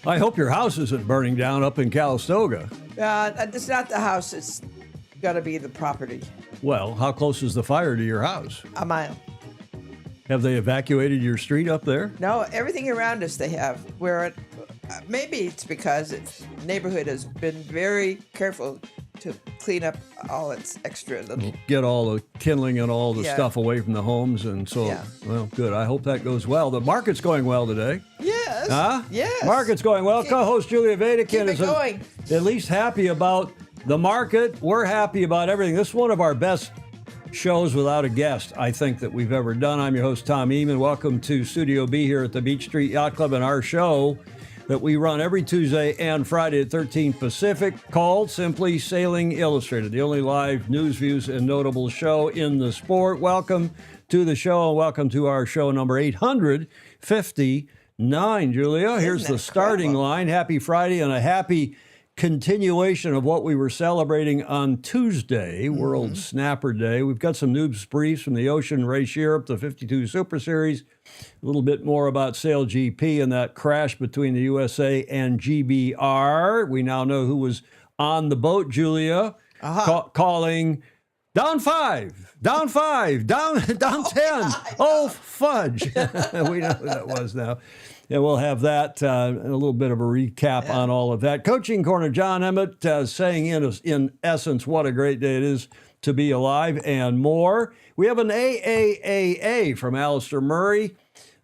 I hope your house isn't burning down up in Calistoga. It's not the house. It's got to be the property. Well, how close is the fire to your house? A mile. Have they evacuated your street up there? No, everything around us they have. Maybe it's because the neighborhood has been very careful to clean up all its extra little. Get all the kindling and all the stuff away from the homes, and so, well, good. I hope that goes well. The market's going well today. Yes. Huh? Yes. Market's going well. Co-host Julia Vadakin is going. At least happy about the market. We're happy about everything. This is one of our best shows without a guest, I think, that we've ever done. I'm your host, Tom Eamon. Welcome to Studio B here at the Beach Street Yacht Club and our show that we run every Tuesday and Friday at 13 Pacific, called simply Sailing Illustrated, the only live news, views, and notable show in the sport. Welcome to the show, and welcome to our show number 859, Julia. Here's the starting line. Happy Friday and a happy continuation of what we were celebrating on Tuesday, World Snapper Day. We've got some news briefs from the Ocean Race Europe, the 52 Super Series, a little bit more about Sail GP and that crash between the USA and GBR. We now know who was on the boat, Julia, calling down 5, down 5, down 10. Oh, fudge. We know who that was now. And we'll have that, a little bit of a recap on all of that. Coaching Corner, John Emmett saying in essence what a great day it is to be alive and more. We have an AAAA from Alistair Murray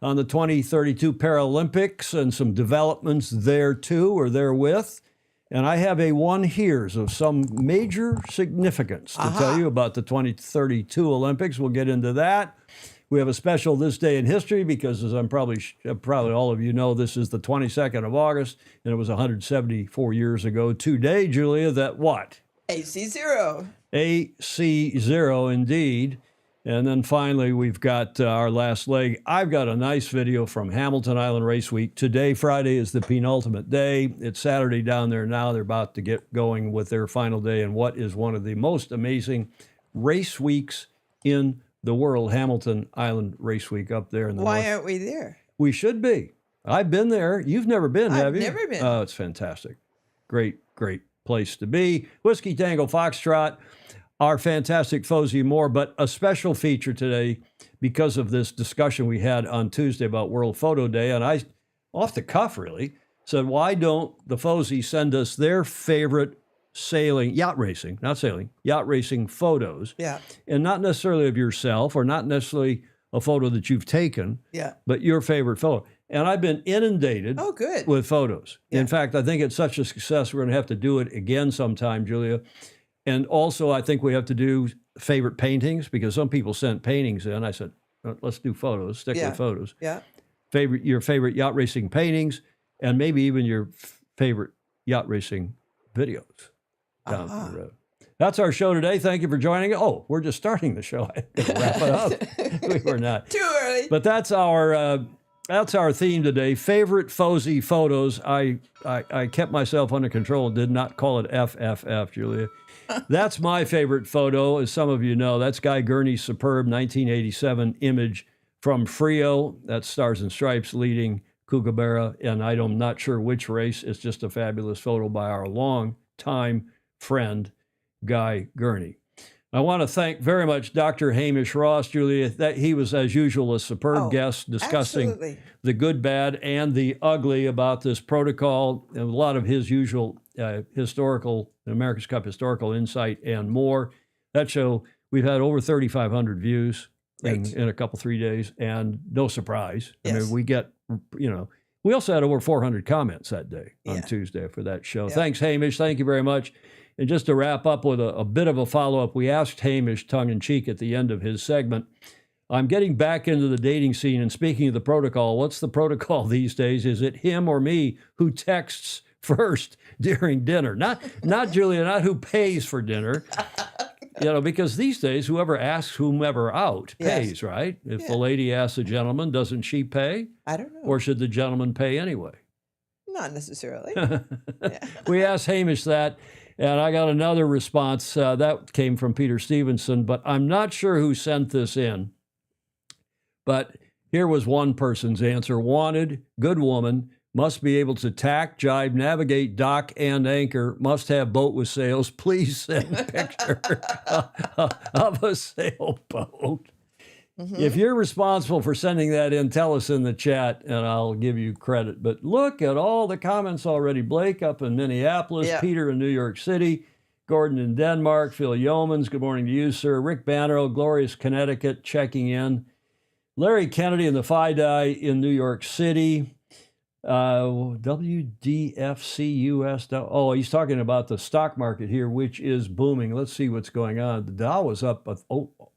on the 2032 Paralympics and some developments there too, or therewith. And I have a one here's of some major significance to tell you about the 2032 Olympics. We'll get into that. We have a special This Day in History because, as I'm probably all of you know, this is the 22nd of August, and it was 174 years ago today, Julia, that what? AC0. AC0, indeed. And then finally, we've got our last leg. I've got a nice video from Hamilton Island Race Week. Today, Friday, is the penultimate day. It's Saturday down there now. They're about to get going with their final day in what is one of the most amazing race weeks in the world, Hamilton Island Race Week up there in the north. Why aren't we there? We should be. I've been there. You've never been, have you? I've never been. Oh, it's fantastic. Great, great place to be. Whiskey Tango Foxtrot, our fantastic Fosie Moore, but a special feature today because of this discussion we had on Tuesday about World Photo Day. And I, off the cuff really, said, why don't the Fosie send us their favorite yacht racing photos. Yeah. And not necessarily of yourself or not necessarily a photo that you've taken, but your favorite photo. And I've been inundated with photos. Yeah. In fact, I think it's such a success, we're going to have to do it again sometime, Julia. And also, I think we have to do favorite paintings because some people sent paintings in. I said, let's do photos, stick with photos. Yeah. Your favorite yacht racing paintings and maybe even your favorite yacht racing videos. Down the road. That's our show today. Thank you for joining us. Oh, we're just starting the show. I have to wrap it up. We were not. Too early. But that's our theme today. Favorite Fosie photos. I kept myself under control and did not call it FFF, Julia. That's my favorite photo, as some of you know. That's Guy Gurney's superb 1987 image from Frio. That's Stars and Stripes leading Kookaburra. And I'm not sure which race. It's just a fabulous photo by our long-time friend, Guy Gurney. I want to thank very much Dr. Hamish Ross, Julia. That he was, as usual, a superb guest discussing the good, bad, and the ugly about this protocol, and a lot of his usual historical, America's Cup historical insight and more. That show, we've had over 3,500 views in a couple, 3 days, and no surprise. Yes. I mean, we get, we also had over 400 comments that day on Tuesday for that show. Yeah. Thanks, Hamish. Thank you very much. And just to wrap up with a bit of a follow-up, we asked Hamish tongue-in-cheek at the end of his segment, I'm getting back into the dating scene, and speaking of the protocol, what's the protocol these days? Is it him or me who texts first during dinner? Not Julia, not who pays for dinner. Because these days, whoever asks whomever out pays, right? If the lady asks the gentleman, doesn't she pay? I don't know. Or should the gentleman pay anyway? Not necessarily. We asked Hamish that, and I got another response. That came from Peter Stevenson, but I'm not sure who sent this in. But here was one person's answer. Wanted, good woman, Must be able to tack, jibe, navigate, dock, and anchor. Must have boat with sails. Please send a picture of a sailboat. If you're responsible for sending that in, tell us in the chat, and I'll give you credit. But look at all the comments already. Blake up in Minneapolis, Yeah. Peter in New York City, Gordon in Denmark, Phil Yeomans, good morning to you, sir. Rick Bannerow, glorious Connecticut, checking in. Larry Kennedy in the FIDI in New York City. WDFCUS. Oh, he's talking about the stock market here, which is booming. Let's see what's going on. The Dow was up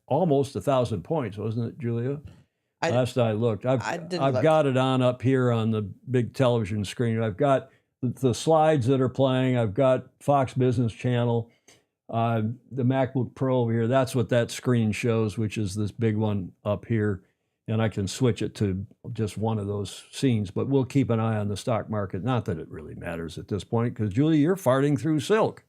almost 1,000 points, wasn't it, Julia? Last I looked. I've got it on up here on the big television screen. I've got the slides that are playing. I've got Fox Business Channel, the MacBook Pro over here. That's what that screen shows, which is this big one up here. And I can switch it to just one of those scenes, but we'll keep an eye on the stock market. Not that it really matters at this point, because Julie, you're farting through silk.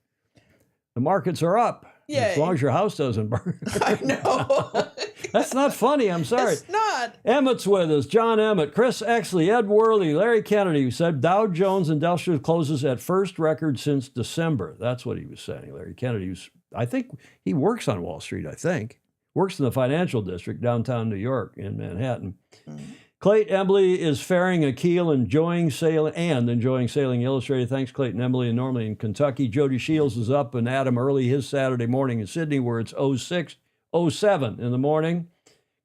The markets are up. Yay. As long as your house doesn't burn. I know. That's not funny. I'm sorry. It's not. Emmett's with us. John Emmett, Chris Exley, Ed Worley, Larry Kennedy, who said Dow Jones Industrial closes at first record since December. That's what he was saying. Larry Kennedy I think he works on Wall Street, works in the financial district, downtown New York in Manhattan. Clayton Embley is ferrying a keel, enjoying sailing Illustrated. Thanks, Clayton Embley, and normally in Kentucky. Jody Shields is up, and Adam early his Saturday morning in Sydney, where it's 06:07 in the morning.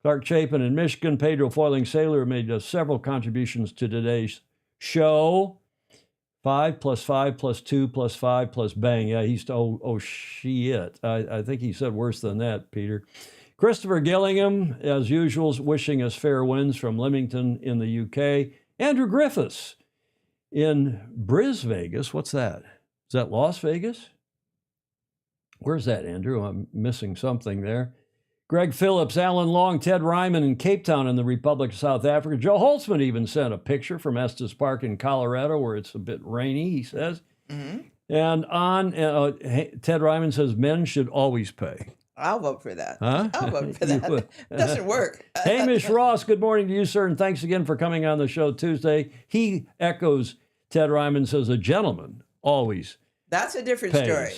Clark Chapin in Michigan. Pedro Foiling Sailor made several contributions to today's show. 5 + 5 + 2 + 5 + bang. Yeah, he's shit. I think he said worse than that, Peter. Christopher Gillingham, as usual, wishing us fair winds from Leamington in the UK. Andrew Griffiths in Vegas. What's that? Is that Las Vegas? Where's that, Andrew? I'm missing something there. Greg Phillips, Alan Long, Ted Ryman in Cape Town in the Republic of South Africa. Joe Holtzman even sent a picture from Estes Park in Colorado, where it's a bit rainy, he says. And Ted Ryman says men should always pay. I'll vote for that. Huh? I'll vote for that. It doesn't work. Hamish Ross, good morning to you, sir, and thanks again for coming on the show Tuesday. He echoes Ted Ryman, says a gentleman always That's a different pays. story.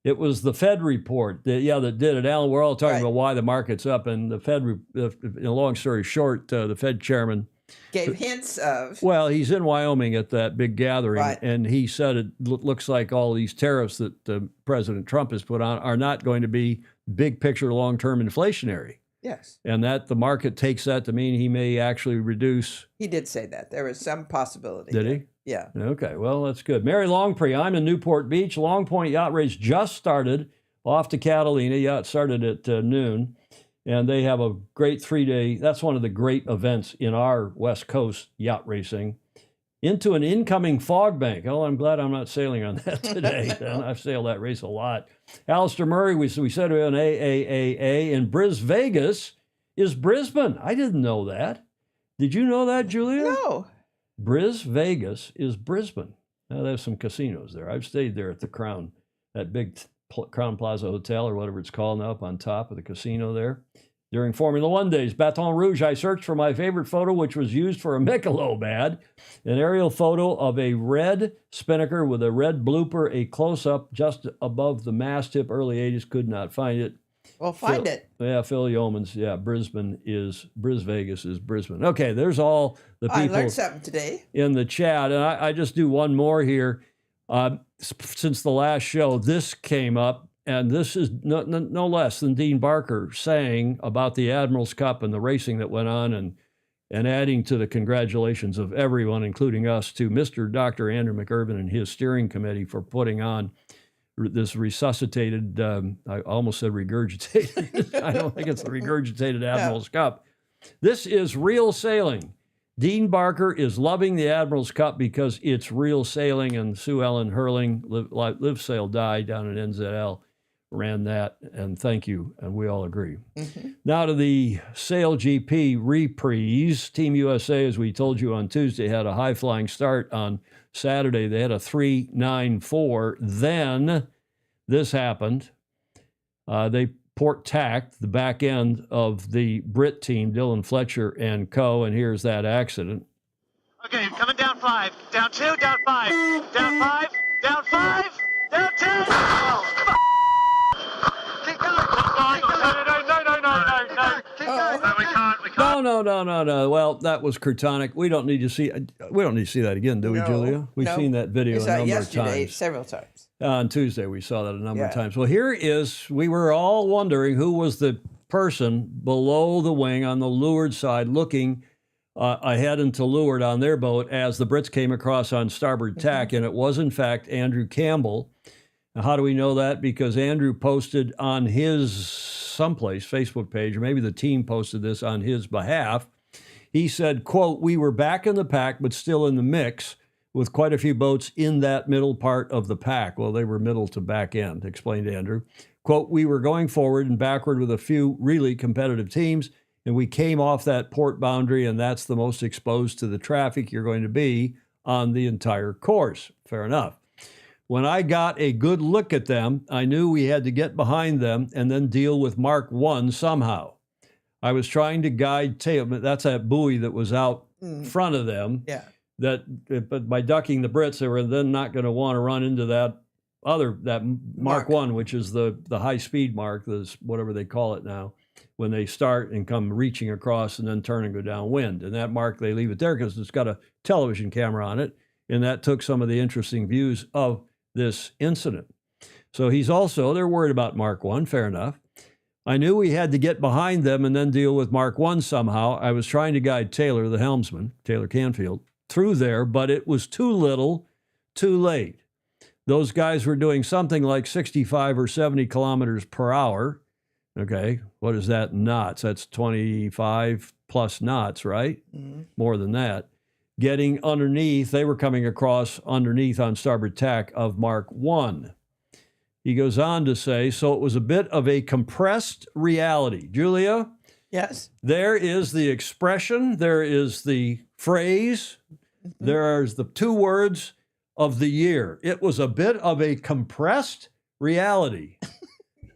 It was the Fed report that did it. Alan, we're all talking about why the market's up, and the Fed, in a long story short, the Fed chairman Gave hints of. Well, he's in Wyoming at that big gathering, Right. and he said it looks like all these tariffs that President Trump has put on are not going to be big picture, long-term inflationary. Yes. And that the market takes that to mean he may actually reduce. He did say that. There was some possibility. Did there. he? Yeah. Okay, well, that's good. Mary Longpree, I'm in Newport Beach. Long Point yacht race just started off to Catalina. Yacht started at noon, and they have a great 3-day, that's one of the great events in our West Coast yacht racing, into an incoming fog bank. Oh, I'm glad I'm not sailing on that today. I've sailed that race a lot. Alistair Murray, we said we had an AAAA in Vegas is Brisbane. I didn't know that. Did you know that, Julia? No. Vegas is Brisbane. Now, there's some casinos there. I've stayed there at the Crown, that big Crown Plaza Hotel or whatever it's called now, up on top of the casino there. During Formula One days, Baton Rouge, I searched for my favorite photo, which was used for a Michelob ad. An aerial photo of a red Spinnaker with a red blooper, a close-up just above the mast tip. Early 80s, could not find it. Well, find it. Yeah, Phil Yeomans. Yeah, Vegas is Brisbane. Okay, there's all the people. I learned something today. In the chat, and I just do one more here. Since the last show, this came up, and this is no less than Dean Barker saying about the Admirals Cup and the racing that went on, and adding to the congratulations of everyone, including us, to Mr. Dr. Andrew McIrvin and his steering committee for putting on this resuscitated, I almost said regurgitated. I don't think it's the regurgitated Admirals Cup. This is real sailing. Dean Barker is loving the Admirals Cup because it's real sailing, and Sue Ellen Hurling, Live Sail Die down at NZL, ran that, and thank you, and we all agree. Now to the Sail GP reprise. Team USA, as we told you on Tuesday, had a high-flying start on Saturday. They had a 3.94. Then this happened. They port-tacked the back end of the Brit team, Dylan Fletcher and co., and here's that accident. Okay, coming down 5. Down 2, down 5, down 5, down 5, down 10. Oh, keep going. No. Keep going. No, we can't. No. Well, that was Kurtonic. We don't need to see that again, do we, No, Julia? We've no. seen that video We a saw it number of yesterday times. several times. On Tuesday, we saw that a number of Yeah. times. Well, we were all wondering who was the person below the wing on the leeward side looking ahead into leeward on their boat as the Brits came across on starboard tack, and it was, in fact, Andrew Campbell. Now, how do we know that? Because Andrew posted on his someplace Facebook page, or maybe the team posted this on his behalf. He said, quote, "We were back in the pack, but still in the mix, with quite a few boats in that middle part of the pack." Well, they were middle to back end, explained Andrew. Quote, "We were going forward and backward with a few really competitive teams, and we came off that port boundary, and that's the most exposed to the traffic you're going to be on the entire course." Fair enough. When I got a good look at them, I knew we had to get behind them and then deal with Mark 1 somehow. I was trying to guide Taylor. That's that buoy that was out front of them. Yeah. But by ducking the Brits, they were then not going to want to run into that Mark 1, which is the high speed mark, whatever they call it now, when they start and come reaching across and then turn and go downwind. And that mark, they leave it there because it's got a television camera on it. And that took some of the interesting views of this incident. So they're worried about Mark 1, fair enough. I knew we had to get behind them and then deal with Mark 1 somehow. I was trying to guide Taylor, the helmsman, Taylor Canfield, through there, but it was too little, too late. Those guys were doing something like 65 or 70 kilometers per hour. Okay, what is that in knots? That's 25 plus knots, right? Mm-hmm. More than that. Getting underneath, they were coming across underneath on starboard tack of Mark 1. He goes on to say, so it was a bit of a compressed reality. Julia? Yes. There is the expression, there is the phrase, there's the two words of the year. It was a bit of a compressed reality.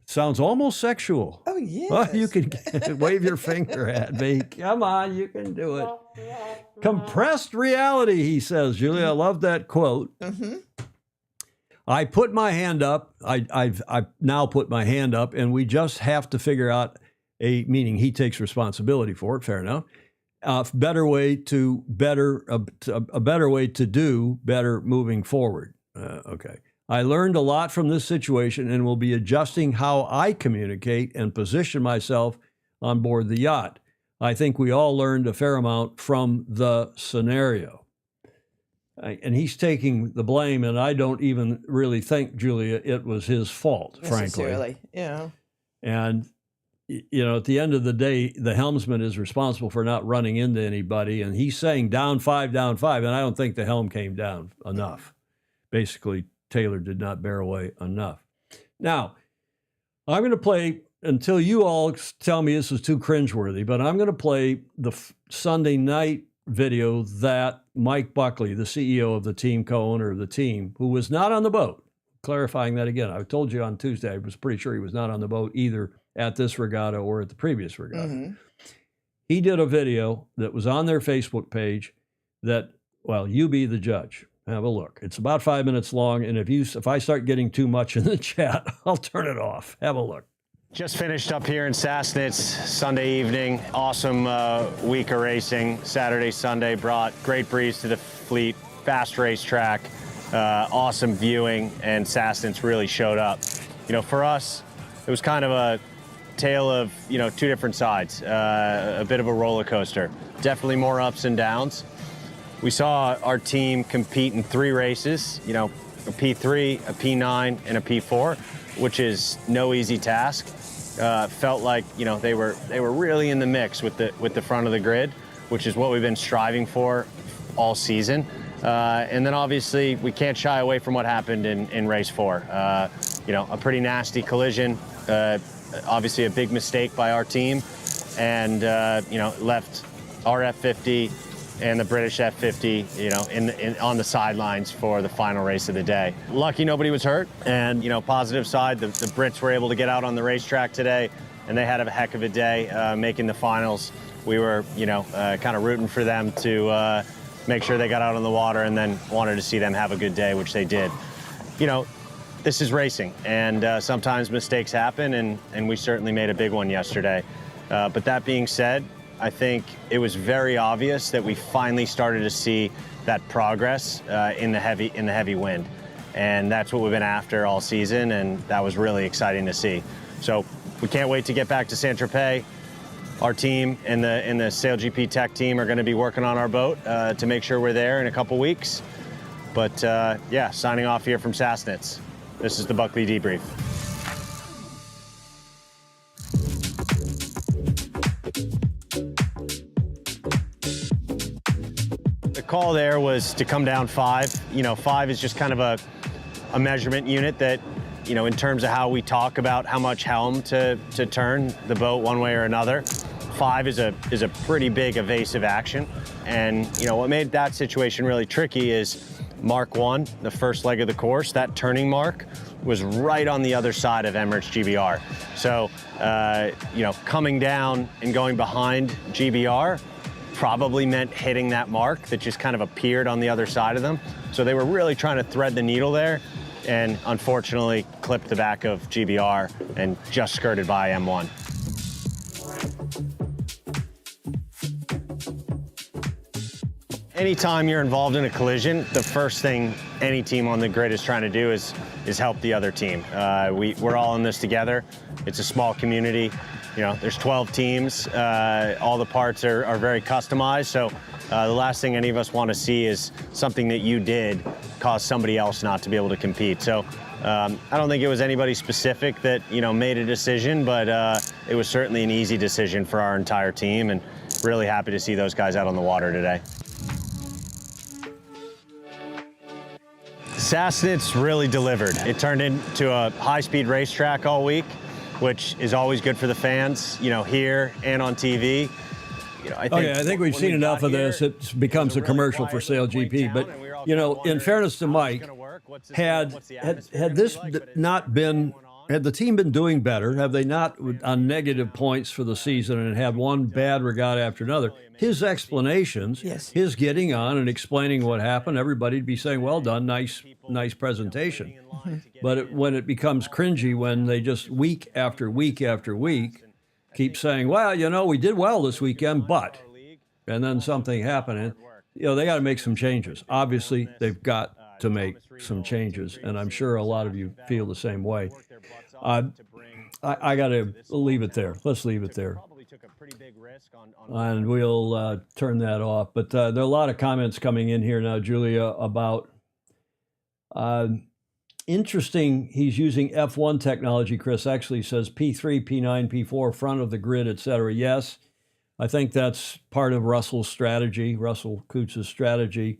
Sounds almost sexual. Oh, yes. Well, you can wave your finger at me. Come on, you can do it. Compressed reality, he says. Julia, I love that quote. Mm-hmm. I put my hand up. I've now put my hand up, and we just have to figure out meaning he takes responsibility for it. Fair enough. A better way to do better moving forward. Okay. I learned a lot from this situation and will be adjusting how I communicate and position myself on board the yacht. I think we all learned a fair amount from the scenario. And he's taking the blame, and I don't even really think, Julia, it was his fault, frankly. Yeah. And, at the end of the day, the helmsman is responsible for not running into anybody, and he's saying down 5, and I don't think the helm came down enough. Basically, Taylor did not bear away enough. Now, I'm going to play, until you all tell me this is too cringeworthy, but I'm going to play the Sunday night video that Mike Buckley, the CEO of the team, co-owner of the team, who was not on the boat, clarifying that again. I told you on Tuesday, I was pretty sure he was not on the boat either at this regatta or at the previous regatta. Mm-hmm. He did a video that was on their Facebook page that, well, you be the judge. Have a look. It's about 5 minutes long, and if I start getting too much in the chat, I'll turn it off. Have a look. Just finished up here in Sassnitz Sunday evening. Awesome week of racing. Saturday, Sunday brought great breeze to the fleet. Fast racetrack, awesome viewing, and Sassnitz really showed up. For us, it was kind of a tale of two different sides. A bit of a roller coaster. Definitely more ups and downs. We saw our team compete in 3 races, a P3, a P9, and a P4, which is no easy task. Felt like, they were really in the mix with the front of the grid, which is what we've been striving for all season. And then obviously we can't shy away from what happened in race 4. A pretty nasty collision, obviously a big mistake by our team, and left our F50 and the British F50, on the sidelines for the final race of the day. Lucky nobody was hurt, and positive side, the Brits were able to get out on the racetrack today, and they had a heck of a day making the finals. We were, kind of rooting for them to make sure they got out on the water, and then wanted to see them have a good day, which they did. You know, this is racing, and sometimes mistakes happen, and we certainly made a big one yesterday. But that being said, I think it was very obvious that we finally started to see that progress in the heavy wind, and that's what we've been after all season, and that was really exciting to see. So we can't wait to get back to Saint-Tropez. Our team and the SailGP Tech team are going to be working on our boat to make sure we're there in a couple weeks. But yeah, signing off here from Sassnitz. This is the Buckley Debrief. The call there was to come down 5. You know, 5 is just kind of a measurement unit that, you know, in terms of how we talk about how much helm to turn the boat one way or another. 5 is a pretty big evasive action. And, you know, what made that situation really tricky is Mark 1, the first leg of the course, that turning mark was right on the other side of Emirates GBR. So, you know, coming down and going behind GBR probably meant hitting that mark that just kind of appeared on the other side of them. So they were really trying to thread the needle there, and unfortunately clipped the back of GBR and just skirted by M1. Anytime you're involved in a collision, the first thing any team on the grid is trying to do is help the other team. We're all in this together. It's a small community. You know, there's 12 teams. All the parts are very customized. So the last thing any of us want to see is something that you did cause somebody else not to be able to compete. So I don't think it was anybody specific that, you know, made a decision, but it was certainly an easy decision for our entire team, and really happy to see those guys out on the water today. Sassnitz really delivered. It turned into a high-speed racetrack all week, which is always good for the fans, you know, here and on TV. You know, I think we've seen enough of this. It becomes a commercial for SailGP. But, you know, in fairness to Mike, had this not been, had the team been doing better, have they not on negative points for the season and had one bad regatta after another, his explanations, Yes. his getting on and explaining what happened, everybody'd be saying, well done, nice presentation. But when it becomes cringy, when they just week after week after week keep saying, well, you know, we did well this weekend, but, and then something happened, and, you know, they got to make some changes. Obviously, they've got to make some changes, and I'm sure a lot of you feel the same way. I got to leave it there. Let's leave it there. And we'll turn that off. But there are a lot of comments coming in here now, Julia, about interesting. He's using F1 technology. Chris actually says P3, P9, P4, front of the grid, etc. Yes, I think that's part of Russell's strategy, Russell Kutz's strategy.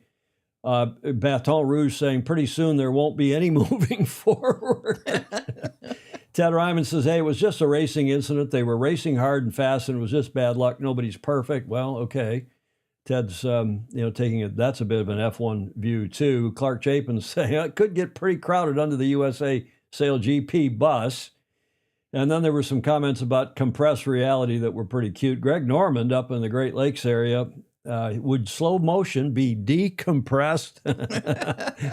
Baton Rouge saying pretty soon there won't be any moving forward. Ted Ryman says, hey, it was just a racing incident. They were racing hard and fast, and it was just bad luck. Nobody's perfect. Well, okay. Ted's, taking it. That's a bit of an F1 view, too. Clark Chapin saying it could get pretty crowded under the USA SailGP bus. And then there were some comments about compressed reality that were pretty cute. Greg Normand up in the Great Lakes area, would slow motion be decompressed?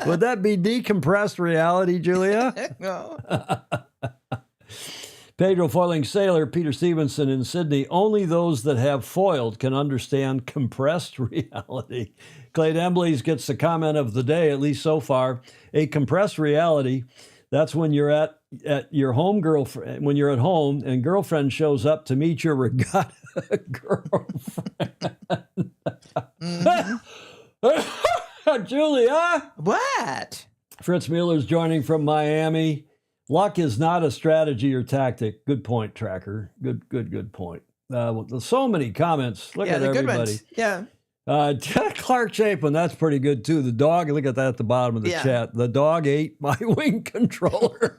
Would that be decompressed reality, Julia? No. Pedro Foiling Sailor, Peter Stevenson in Sydney. Only those that have foiled can understand compressed reality. Clay Embleys gets the comment of the day, at least so far. A compressed reality, that's when you're at your home girlfriend, when you're at home and girlfriend shows up to meet your regatta girlfriend. Julia? What? Fritz Mueller's joining from Miami. Luck is not a strategy or tactic. Good point, Tracker. Good point. So many comments. Look at the everybody. Good ones. Yeah. Clark Chapin, that's pretty good too. The dog, look at that at the bottom of the chat. The dog ate my wing controller.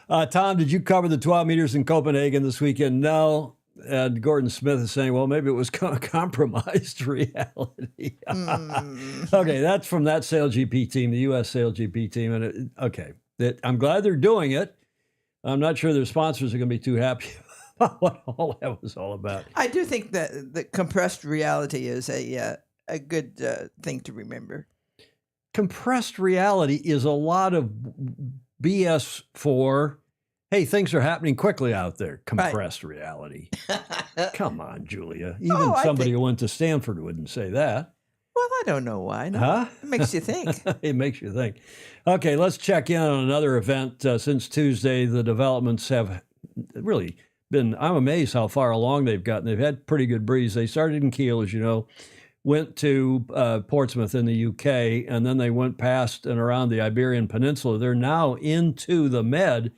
Tom, did you cover the 12 meters in Copenhagen this weekend? No. And Gordon Smith is saying, well, maybe it was compromised reality. Okay, that's from that SailGP team, the U.S. SailGP team. And I'm glad they're doing it. I'm not sure their sponsors are going to be too happy about what all that was all about. I do think that the compressed reality is a good thing to remember. Compressed reality is a lot of BS for, hey, things are happening quickly out there. Compressed reality. Come on, Julia. Even I somebody think- who went to Stanford wouldn't say that. Well, I don't know why. No, Huh? It makes you think. It makes you think. Okay, let's check in on another event. Since Tuesday, the developments have really been, I'm amazed how far along they've gotten. They've had pretty good breeze. They started in Kiel, as you know, went to Portsmouth in the UK, and then they went past and around the Iberian Peninsula. They're now into the Med.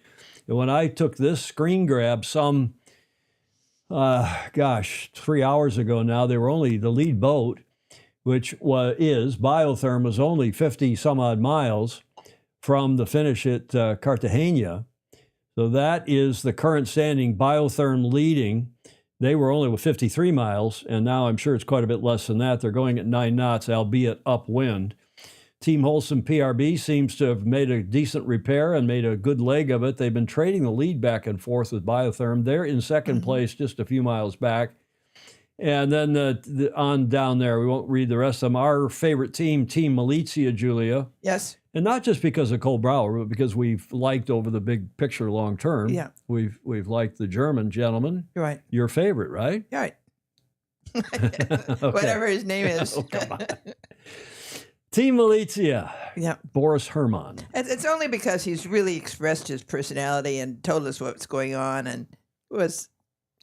And when I took this screen grab some, 3 hours ago now, they were only the lead boat, which is Biotherm, was only 50 some odd miles from the finish at Cartagena. So that is the current standing. Biotherm leading. They were only with 53 miles, and now I'm sure it's quite a bit less than that. They're going at 9 knots, albeit upwind. Team Holcim PRB seems to have made a decent repair and made a good leg of it. They've been trading the lead back and forth with Biotherm. They're in second place, just a few miles back. And then on down there, we won't read the rest of them. Our favorite team, Team Malizia, Julia. Yes. And not just because of Cole Brower, but because we've liked over the big picture long term. Yeah. We've liked the German gentleman. You're right. Your favorite, right? You're right. Okay. Whatever his name is. Oh, come on. Team Malizia, Yeah. Boris Herman. It's only because he's really expressed his personality and told us what's going on, and was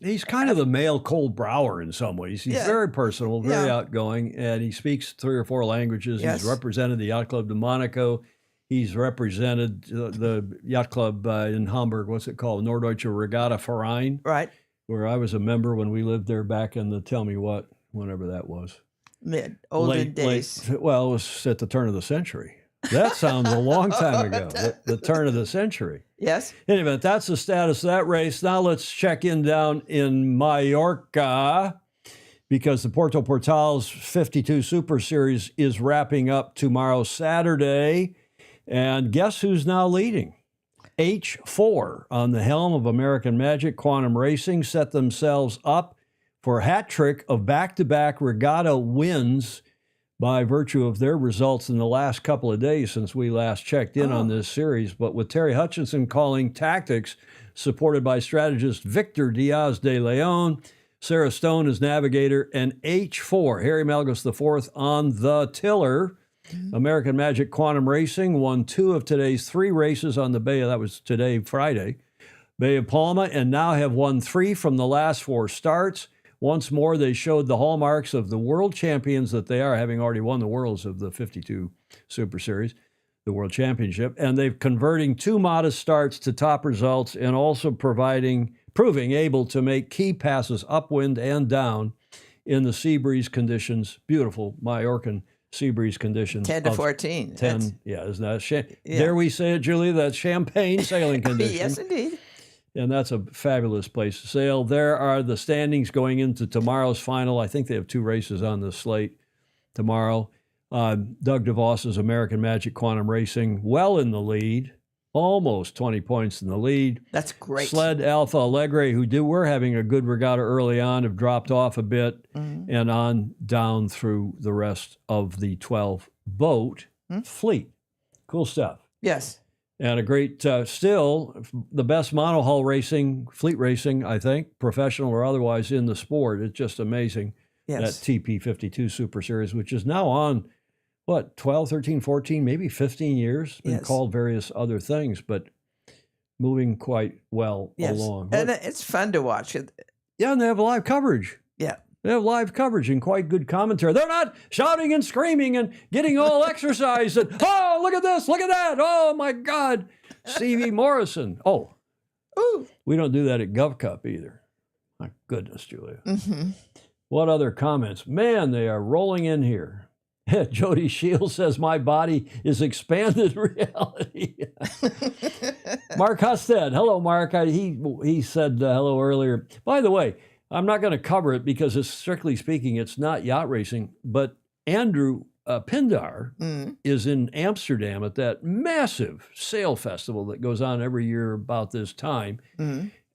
He's kind of the male Cole Brower in some ways. He's Yeah. very personal, very Yeah. outgoing, and he speaks 3 or 4 languages. Yes. He's represented the Yacht Club de Monaco. He's represented the yacht club in Hamburg. What's it called? Norddeutsche Regatta Verein, right. where I was a member when we lived there back in the tell me what, whenever that was. Olden days. Well, it was at the turn of the century. That sounds a long time ago. The turn of the century. Yes. Anyway, that's the status of that race. Now let's check in down in Mallorca, because the Porto Portal's 52 Super Series is wrapping up tomorrow, Saturday. And guess who's now leading? H4 on the helm of American Magic Quantum Racing set themselves up for a hat trick of back-to-back regatta wins by virtue of their results in the last couple of days since we last checked in on this series. But with Terry Hutchinson calling tactics, supported by strategist Victor Diaz de Leon, Sarah Stone as navigator, and H4, Harry Malgus IV on the tiller. American Magic Quantum Racing won 2 of today's 3 races on the Bay. That was today, Friday. Bay of Palma, and now have won 3 from the last 4 starts. Once more, they showed the hallmarks of the world champions that they are, having already won the Worlds of the 52 Super Series, the World Championship. And they've converting 2 modest starts to top results, and also proving able to make key passes upwind and down in the sea breeze conditions, beautiful Majorcan sea breeze conditions. 10 to of 14. 10, yeah, isn't that Dare we say it, Julie? That's champagne sailing conditions. Yes, indeed. And that's a fabulous place to sail. There are the standings going into tomorrow's final. I think they have 2 races on the slate tomorrow. Doug DeVos's American Magic Quantum Racing well in the lead, almost 20 points in the lead. That's great. Sled Alpha Alegre, who were having a good regatta early on, have dropped off a bit, and on down through the rest of the 12 boat fleet. Cool stuff. Yes. And a great, still the best monohull racing, fleet racing, I think, professional or otherwise, in the sport. It's just amazing. Yes. That TP52 Super Series, which is now on, 12, 13, 14, maybe 15 years. It's been Yes. called various other things, but moving quite well Yes. along. And it's fun to watch. Yeah, and they have live coverage. Yeah. They have live coverage and quite good commentary. They're not shouting and screaming and getting all exercised and, oh, look at this, look at that. Oh, my God. C.V. Morrison. Oh, Ooh. we don't do that at GovCup either. My goodness, Julia. Mm-hmm. What other comments? Man, they are rolling in here. Jody Shields says, my body is expanded reality. Mark Husted. Hello, Mark. He said hello earlier. By the way, I'm not going to cover it because, it's, strictly speaking, it's not yacht racing, but Andrew Pindar is in Amsterdam at that massive sail festival that goes on every year about this time.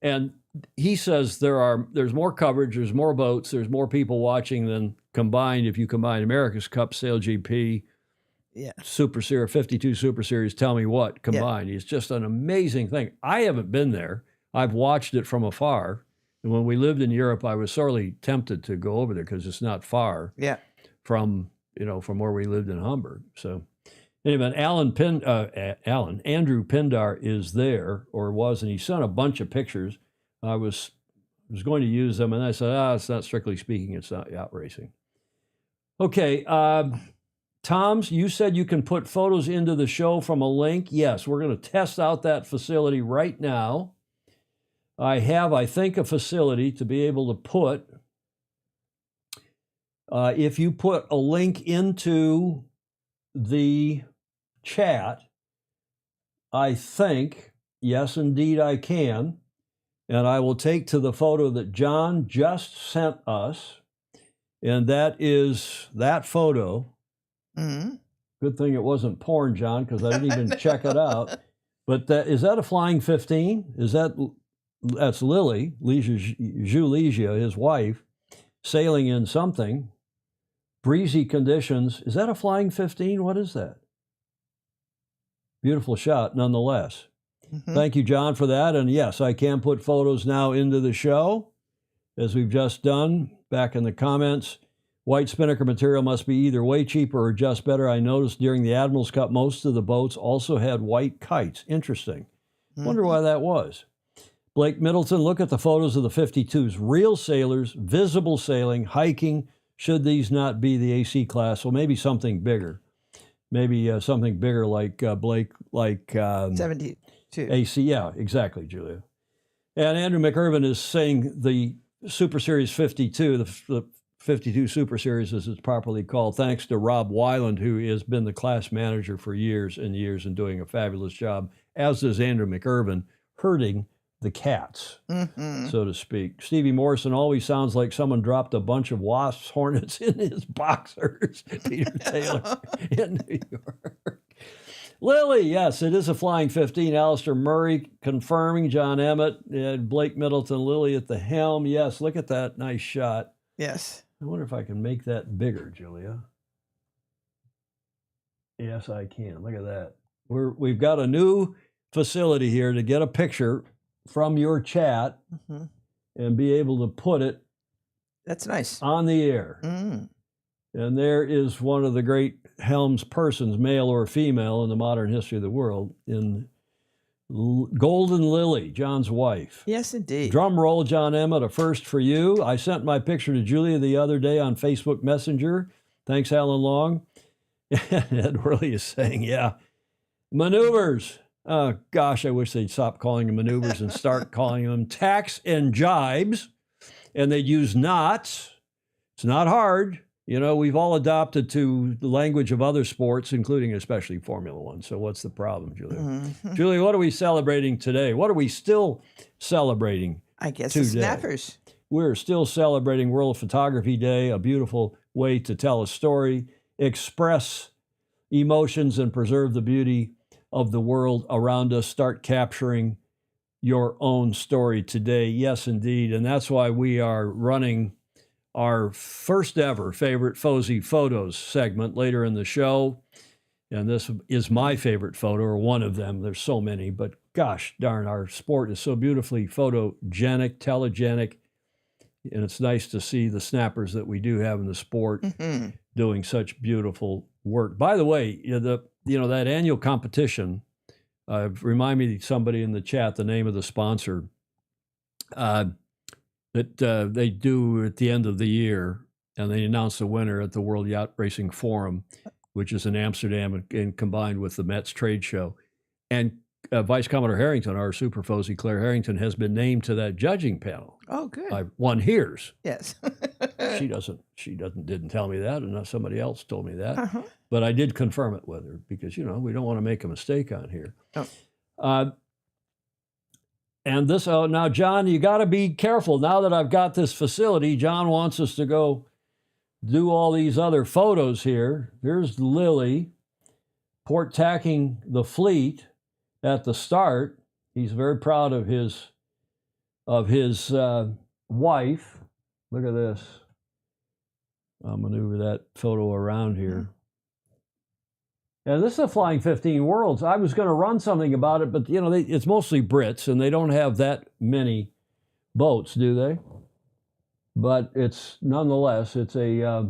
And he says there's more coverage, there's more boats, there's more people watching than combined if you combine America's Cup, Sail GP, Yeah. Super Series, 52 Super Series, tell me what, combined. It's just an amazing thing. I haven't been there. I've watched it from afar. And when we lived in Europe, I was sorely tempted to go over there because it's not far Yeah. from where we lived in Hamburg. So anyway, Andrew Pindar is there, or was, and he sent a bunch of pictures. I was going to use them, and I said, it's not, strictly speaking, it's not yacht racing. Okay, Tom's, you said you can put photos into the show from a link. Yes, we're going to test out that facility right now. I have, I think, a facility to be able to put, if you put a link into the chat, I think, yes, indeed, I can. And I will take to the photo that John just sent us. And that is that photo. Mm-hmm. Good thing it wasn't porn, John, because I didn't even check it out. But is that a Flying 15? That's Lily, Jules Ligia, his wife, sailing in something. Breezy conditions. Is that a Flying 15? What is that? Beautiful shot, nonetheless. Mm-hmm. Thank you, John, for that. And yes, I can put photos now into the show, as we've just done back in the comments. White spinnaker material must be either way cheaper or just better. I noticed during the Admiral's Cup, most of the boats also had white kites. Interesting. Wonder why that was. Blake Middleton, look at the photos of the 52s. Real sailors, visible sailing, hiking. Should these not be the AC class? Well, maybe something bigger. Maybe something bigger like Blake, like 72. AC. Yeah, exactly, Julia. And Andrew McIrvin is saying the Super Series 52, the 52 Super Series as it's properly called, thanks to Rob Weiland, who has been the class manager for years and years and doing a fabulous job, as does Andrew McIrvin, herding the cats, so to speak. Stevie Morrison always sounds like someone dropped a bunch of wasps' hornets in his boxers. Peter Taylor in New York. Lily, yes, it is a Flying 15. Alistair Murray confirming. John Emmett and Blake Middleton, Lily at the helm. Yes, look at that nice shot. Yes. I wonder if I can make that bigger, Julia. Yes, I can. Look at that. We've got a new facility here to get a picture from your chat and be able to put it That's nice. on the air. Mm. And there is one of the great helms persons, male or female, in the modern history of the world, in Golden Lily, John's wife. Yes, indeed. Drum roll, John Emmett, a first for you. I sent my picture to Julia the other day on Facebook Messenger. Thanks, Alan Long. Ed Worley is saying, yeah, maneuvers. Oh, gosh, I wish they'd stop calling them maneuvers and start calling them tacks and jibes. And they'd use knots. It's not hard. You know, we've all adopted to the language of other sports, including especially Formula One. So what's the problem, Julia? Julia, what are we celebrating today? What are we still celebrating I guess today? the snappers. We're still celebrating World Photography Day, a beautiful way to tell a story, express emotions, and preserve the beauty of the world around us. Start capturing your own story today. Yes, indeed. And that's why we are running our first ever favorite Fozy Photos segment later in the show. And this is my favorite photo, or one of them. There's so many, but gosh darn, our sport is so beautifully photogenic, telegenic. And it's nice to see the snappers that we do have in the sport doing such beautiful work. By the way, that annual competition, remind me, somebody in the chat, the name of the sponsor, that they do at the end of the year, and they announce the winner at the World Yacht Racing Forum, which is in Amsterdam and combined with the Mets trade show. And Vice Commodore Harrington, our super Fozy Claire Harrington, has been named to that judging panel. Oh, good. By One Hears. Yes. She didn't tell me that, and somebody else told me that. But I did confirm it with her because, we don't want to make a mistake on here. Oh. And this, now, John, you got to be careful. Now that I've got this facility, John wants us to go do all these other photos here. Here's Lily, port tacking the fleet at the start. He's very proud of his of his wife. Look at this. I'll maneuver that photo around here. And this is a Flying 15 Worlds. I was going to run something about it, but you know, it's mostly Brits, and they don't have that many boats, do they? But it's nonetheless, it's a.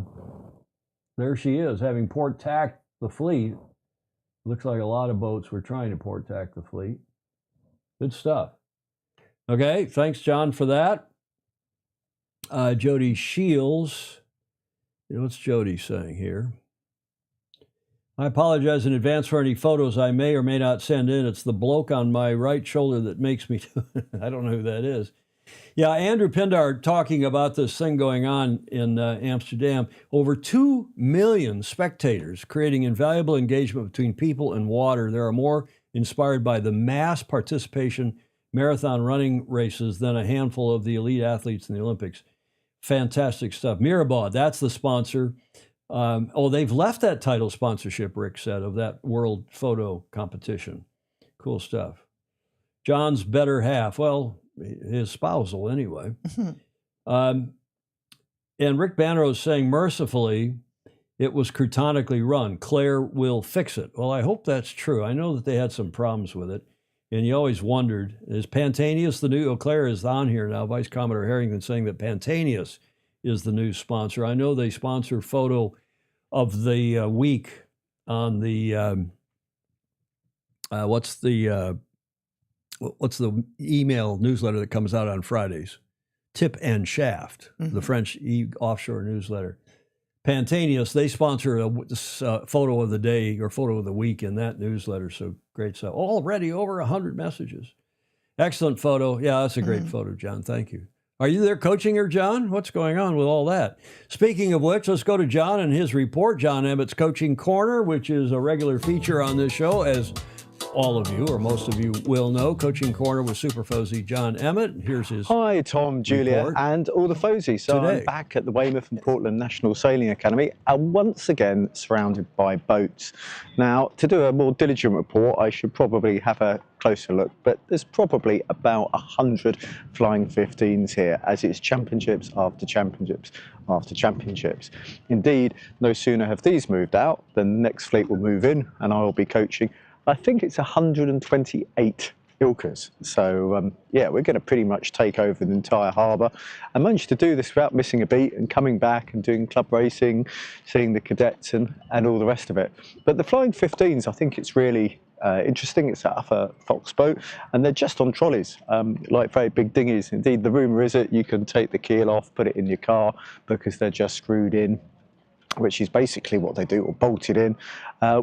There she is, having port tacked the fleet. Looks like a lot of boats were trying to port tack the fleet. Good stuff. Okay, thanks, John, for that. Jody Shields. What's Jody saying here? I apologize in advance for any photos I may or may not send in. It's the bloke on my right shoulder that makes me do it. I don't know who that is. Yeah, Andrew Pindar talking about this thing going on in Amsterdam. Over 2 million spectators, creating invaluable engagement between people and water. There are more inspired by the mass participation marathon running races than a handful of the elite athletes in the Olympics. Fantastic stuff. Mirabaud, that's the sponsor. They've left that title sponsorship, Rick said, of that world photo competition. Cool stuff. John's better half. Well, his spousal anyway. And Rick Banner is saying, mercifully, it was croutonically run. Claire will fix it. Well, I hope that's true. I know that they had some problems with it. And you always wondered, is Pantanius the new? Claire is on here now, Vice Commodore Harrington, saying that Pantanius is the new sponsor. I know they sponsor photo of the week on the what's the email newsletter that comes out on Fridays? Tip and Shaft, the French offshore newsletter. Pantanius, they sponsor a photo of the day or photo of the week in that newsletter. So great stuff. Already over 100 messages. Excellent photo. Yeah, that's a great photo, John. Thank you. Are you there coaching her, John? What's going on with all that? Speaking of which, let's go to John and his report, John Emmett's Coaching Corner, which is a regular feature on this show, as all of you, or most of you, will know. Coaching Corner with Super Fozy John Emmett. Here's his Hi, Tom, Julia, and all the Fozies. So today. I'm back at the Weymouth and Portland National Sailing Academy, and once again surrounded by boats. Now, to do a more diligent report, I should probably have a closer look, but there's probably about 100 Flying 15s here, as it's championships after championships after championships. Indeed, no sooner have these moved out than the next fleet will move in, and I will be coaching. I think it's 128 Ilkas. So yeah, we're going to pretty much take over the entire harbour. I managed to do this without missing a beat and coming back and doing club racing, seeing the cadets and all the rest of it. But the Flying 15s, I think it's really interesting. It's out of a Fox boat and they're just on trolleys, like very big dinghies. Indeed, the rumour is that you can take the keel off, put it in your car because they're just screwed in, which is basically what they do, or bolted in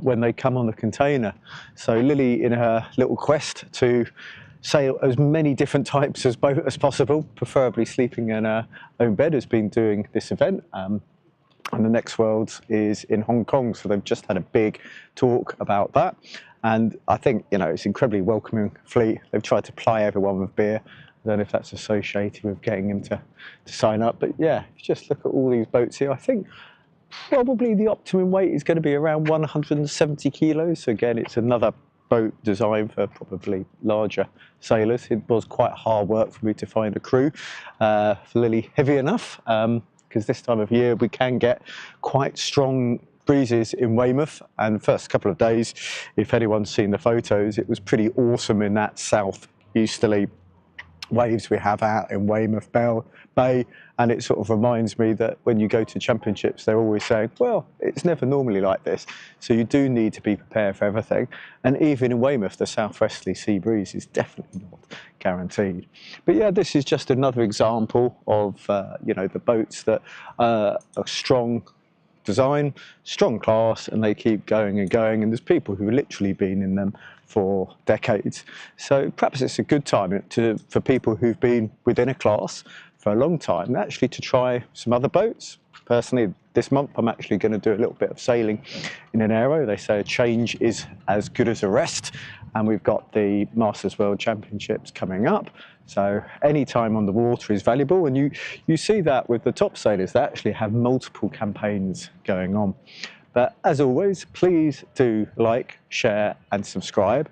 when they come on the container. So Lily, in her little quest to sail as many different types of boat as possible, preferably sleeping in her own bed, has been doing this event. And the next Worlds is in Hong Kong, so they've just had a big talk about that. And I think, you know, it's an incredibly welcoming fleet. They've tried to ply everyone with beer. I don't know if that's associated with getting them to sign up. But yeah, just look at all these boats here. I think probably the optimum weight is going to be around 170 kilos. So again, it's another boat designed for probably larger sailors. It was quite hard work for me to find a crew for Lily heavy enough, because this time of year we can get quite strong breezes in Weymouth. And the first couple of days, if anyone's seen the photos, it was pretty awesome in that south-easterly waves we have out in Weymouth Bay, and it sort of reminds me that when you go to championships, they're always saying, well, it's never normally like this, so you do need to be prepared for everything. And even in Weymouth, the southwesterly sea breeze is definitely not guaranteed. But yeah, this is just another example of you know, the boats that are strong design, strong class, and they keep going and going, and there's people who've literally been in them for decades. So perhaps it's a good time for people who've been within a class for a long time actually to try some other boats. Personally, this month I'm actually going to do a little bit of sailing in an aero. They say a change is as good as a rest, and we've got the Masters World Championships coming up. So any time on the water is valuable, and you see that with the top sailors. They actually have multiple campaigns going on. But as always, please do like, share and subscribe.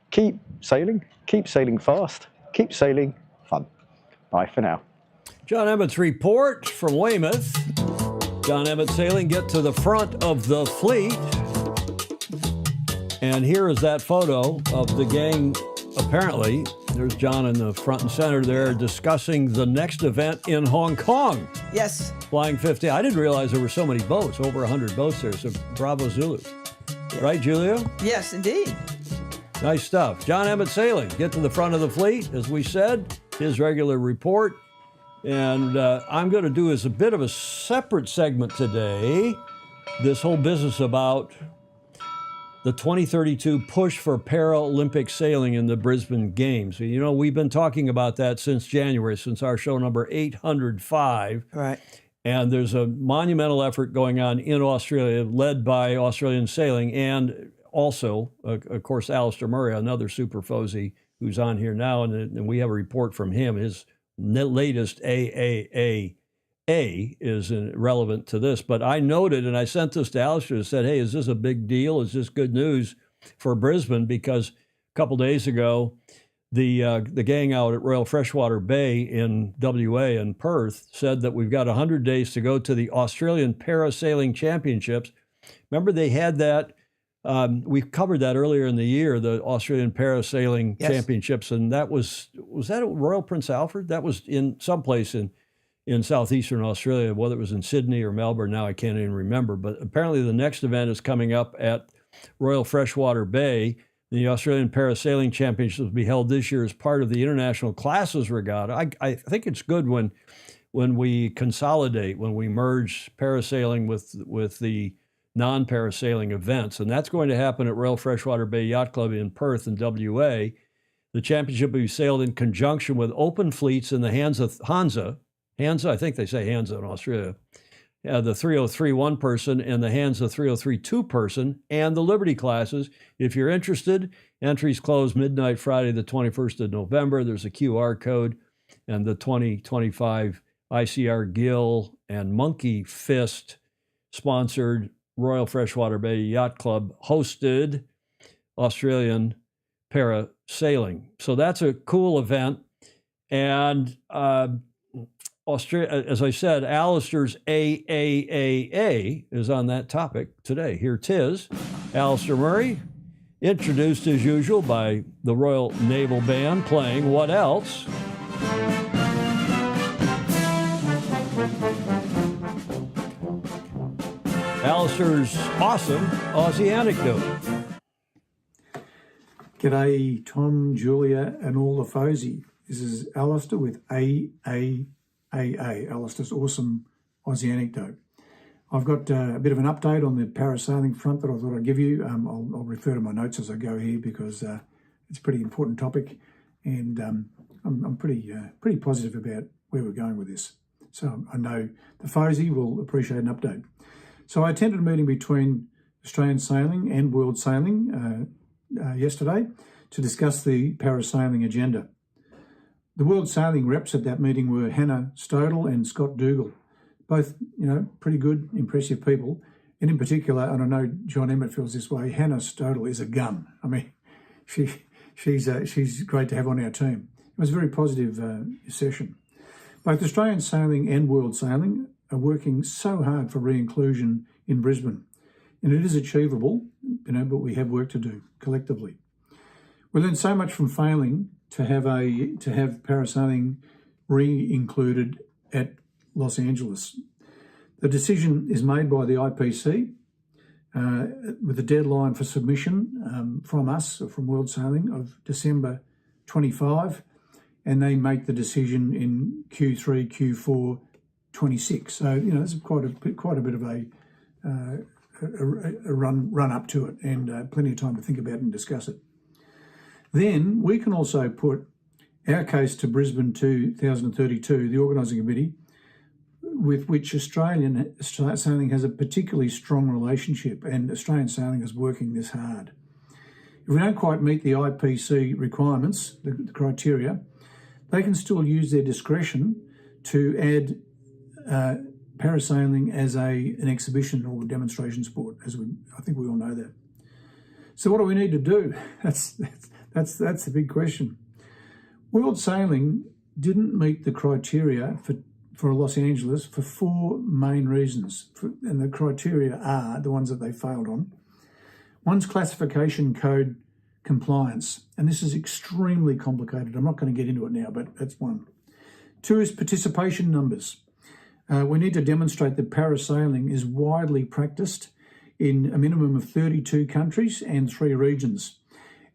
Keep sailing fast, keep sailing fun. Bye for now. John Emmett's report from Weymouth. John Emmett Sailing get to the front of the fleet. And here is that photo of the gang. Apparently, there's John in the front and center there discussing the next event in Hong Kong. Yes. Flying 50. I didn't realize there were so many boats, over 100 boats there. So bravo Zulu. Right, Julia? Yes, indeed. Nice stuff. John Emmett Sailing, get to the front of the fleet, as we said, his regular report. And I'm going to do as a bit of a separate segment today, this whole business about the 2032 push for Paralympic sailing in the Brisbane Games. You know, we've been talking about that since January, since our show number 805. Right. And there's a monumental effort going on in Australia, led by Australian Sailing, and also, of course, Alistair Murray, another super Fozy who's on here now, and we have a report from him. His latest AAA is relevant to this. But I noted, and I sent this to Alistair, and said, hey, is this a big deal? Is this good news for Brisbane? Because a couple days ago, the gang out at Royal Freshwater Bay in WA in Perth said that we've got 100 days to go to the Australian Parasailing Championships. Remember, they had that. We covered that earlier in the year, the Australian Parasailing Championships, and that was that at Royal Prince Alfred? That was in someplace in southeastern Australia, whether it was in Sydney or Melbourne, now I can't even remember. But apparently the next event is coming up at Royal Freshwater Bay. The Australian Parasailing Championships will be held this year as part of the International Classes Regatta. I think it's good when we consolidate, when we merge parasailing with the non-parasailing events. And that's going to happen at Royal Freshwater Bay Yacht Club in Perth in WA. The championship will be sailed in conjunction with open fleets in the hands of Hansa, I think they say Hansa in Australia, the 303 one-person and the Hansa 303 two-person, and the Liberty classes. If you're interested, entries close midnight Friday, the 21st of November. There's a QR code, and the 2025 ICR Gill and Monkey Fist sponsored Royal Freshwater Bay Yacht Club hosted Australian Parasailing. So that's a cool event. And Australia, as I said, Alistair's AAAA is on that topic today. Here 'tis. Alistair Murray, introduced as usual by the Royal Naval Band, playing What Else? Alistair's awesome Aussie anecdote. G'day, Tom, Julia, and all the Fozy. This is Alistair with AAAA, Alistair's awesome Aussie anecdote. I've got a bit of an update on the parasailing front that I thought I'd give you. I'll refer to my notes as I go here because it's a pretty important topic, and I'm pretty positive about where we're going with this. So I know the Fozy will appreciate an update. So I attended a meeting between Australian Sailing and World Sailing yesterday to discuss the parasailing agenda. The World Sailing reps at that meeting were Hannah Stodel and Scott Dougal, both, pretty good, impressive people. And in particular, and I know John Emmett feels this way, Hannah Stodel is a gun. I mean, she's great to have on our team. It was a very positive session. Both Australian Sailing and World Sailing are working so hard for re-inclusion in Brisbane. And it is achievable, but we have work to do collectively. We learned so much from failing to have parasailing re-included at Los Angeles. The decision is made by the IPC with a deadline for submission from us, from World Sailing, of December 25, and they make the decision in Q3, Q4, 26. So there's quite a bit of a run up to it, and plenty of time to think about it and discuss it. Then we can also put our case to Brisbane 2032, the organising committee, with which Australian Sailing has a particularly strong relationship, and Australian Sailing is working this hard. If we don't quite meet the IPC requirements, the criteria, they can still use their discretion to add parasailing as an exhibition or demonstration sport, I think we all know that. So what do we need to do? That's the big question. World Sailing didn't meet the criteria for Los Angeles for 4 main reasons. And the criteria are the ones that they failed on. One's classification code compliance, and this is extremely complicated. I'm not going to get into it now, but that's one. 2 is participation numbers. We need to demonstrate that parasailing is widely practiced in a minimum of 32 countries and 3 regions.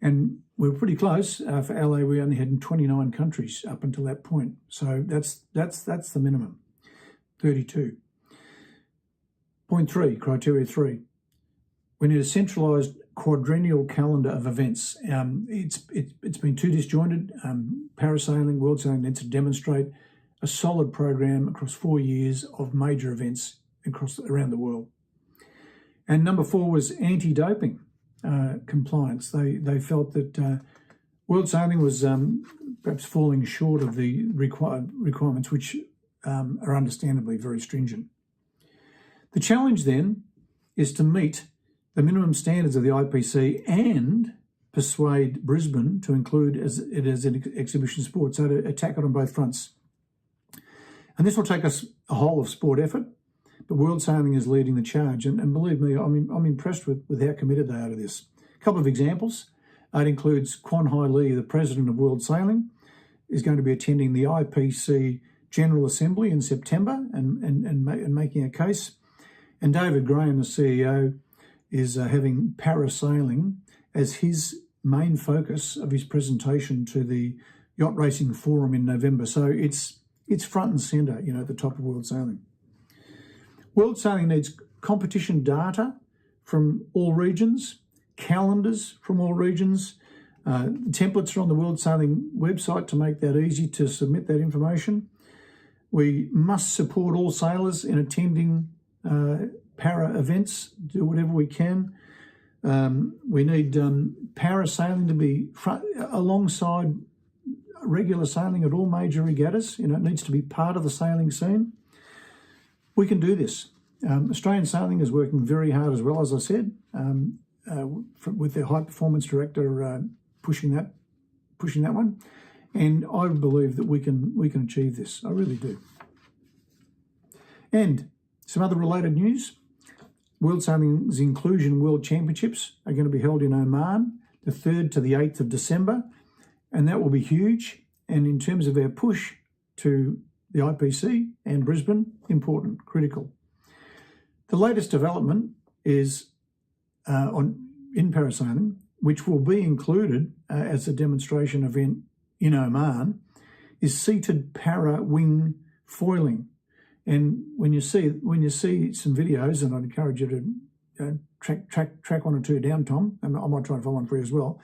And we're pretty close. For LA, we only had 29 countries up until that point. So that's the minimum, 32. Point 3, criteria 3. We need a centralised quadrennial calendar of events. It's been too disjointed. Parasailing, world sailing needs to demonstrate a solid program across 4 years of major events around the world. And number 4 was anti-doping compliance. They felt that world sailing was perhaps falling short of the requirements, which are understandably very stringent. The challenge then is to meet the minimum standards of the IPC and persuade Brisbane to include it as an exhibition sport, so to attack it on both fronts. And this will take us a whole of sport effort, but world sailing is leading the charge. And believe me, I'm impressed with how committed they are to this. A couple of examples. It includes Quan Hai Lee, the president of World Sailing, is going to be attending the IPC General Assembly in September and making a case. And David Graham, the CEO, is having parasailing as his main focus of his presentation to the Yacht Racing Forum in November. So it's front and centre, at the top of world sailing. World sailing needs competition data from all regions, calendars from all regions. Templates are on the World Sailing website to make that easy to submit that information. We must support all sailors in attending para events, do whatever we can. We need parasailing to be alongside regular sailing at all major regattas. It needs to be part of the sailing scene. We can do this. Australian Sailing is working very hard as well, as I said, with their high performance director pushing that one. And I believe that we can achieve this. I really do. And some other related news. World Sailing's Inclusion World Championships are going to be held in Oman, the 3rd to the 8th of December, and that will be huge. And in terms of our push to the IPC and Brisbane, important, critical. The latest development is in parasailing, which will be included as a demonstration event in Oman, is seated para wing foiling. And when you see some videos, and I'd encourage you to track 1 or 2 down, Tom, and I might try and find one for you as well.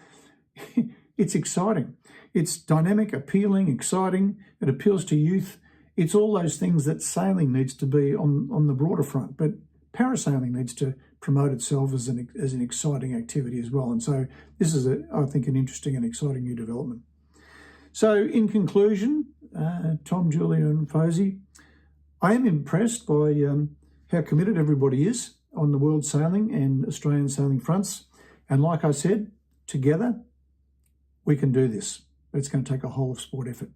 It's exciting. It's dynamic, appealing, exciting. It appeals to youth. It's all those things that sailing needs to be on the broader front, but parasailing needs to promote itself as an exciting activity as well. And so this is, I think, an interesting and exciting new development. So in conclusion, Tom, Julia and Fosey, I am impressed by how committed everybody is on the world sailing and Australian sailing fronts. And like I said, together, we can do this. But it's going to take a whole of sport effort.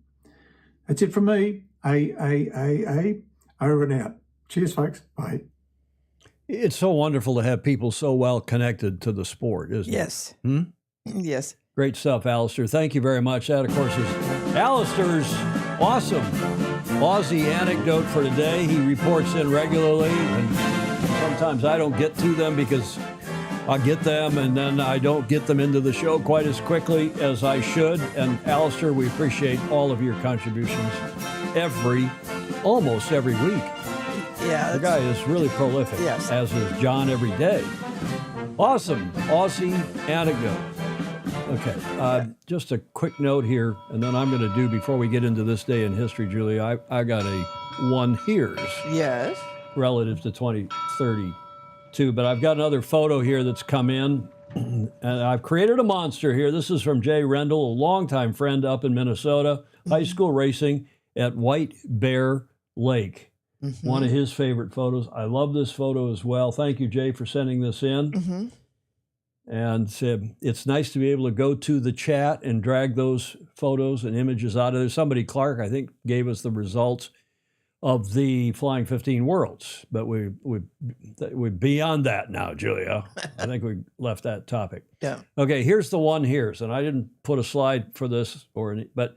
That's it from me. Over and out. Cheers, folks. Bye. It's so wonderful to have people so well connected to the sport, isn't Yes. it? Yes. Great stuff, Alistair. Thank you very much. That, of course, is Alistair's awesome Aussie anecdote for today. He reports in regularly, and sometimes I don't get to them because I get them and then I don't get them into the show quite as quickly as I should. And Alistair, we appreciate all of your contributions almost every week. Yeah. The guy is really prolific, Yes. as is John every day. Awesome Aussie anecdote. Okay, just a quick note here, and then I'm going to do, before we get into this day in history, Julia, I got a one here's Yes. relative to 2032, but I've got another photo here that's come in, and I've created a monster here. This is from Jay Rendell, a longtime friend up in Minnesota, high school racing at White Bear Lake. One of his favorite photos. I love this photo as well. Thank you, Jay, for sending this in. And it's nice to be able to go to the chat and drag those photos and images out of there. Somebody, Clark, I think, gave us the results of the Flying 15 Worlds, but we're beyond that now, Julia. I think we left that topic. Yeah. Okay, here's the one here's, and I didn't put a slide for this, but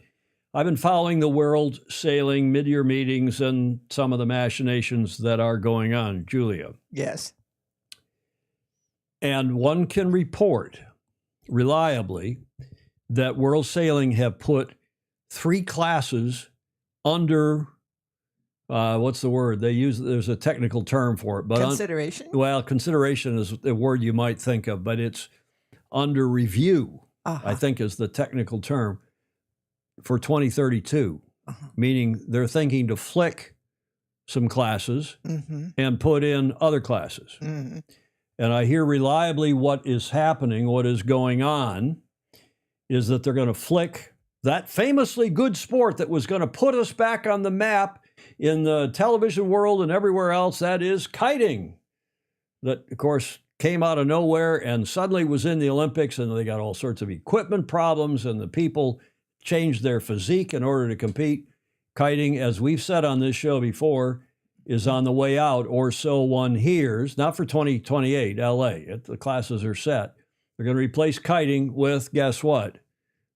I've been following the World Sailing mid-year meetings and some of the machinations that are going on, Julia. Yes. And one can report reliably that World Sailing have put 3 classes under, what's the word? There's a technical term for it. But Consideration? Consideration is a word you might think of, but it's under review, Uh-huh. I think is the technical term, for 2032, meaning they're thinking to flick some classes and put in other classes. And I hear reliably what is happening, what is going on, is that they're going to flick that famously good sport that was going to put us back on the map in the television world and everywhere else, that is kiting. That, of course, came out of nowhere and suddenly was in the Olympics, and they got all sorts of equipment problems, and the people changed their physique in order to compete. Kiting, as we've said on this show before, is on the way out, or so one hears, not for 2028 LA. The classes are set. They're going to replace kiting with, guess what?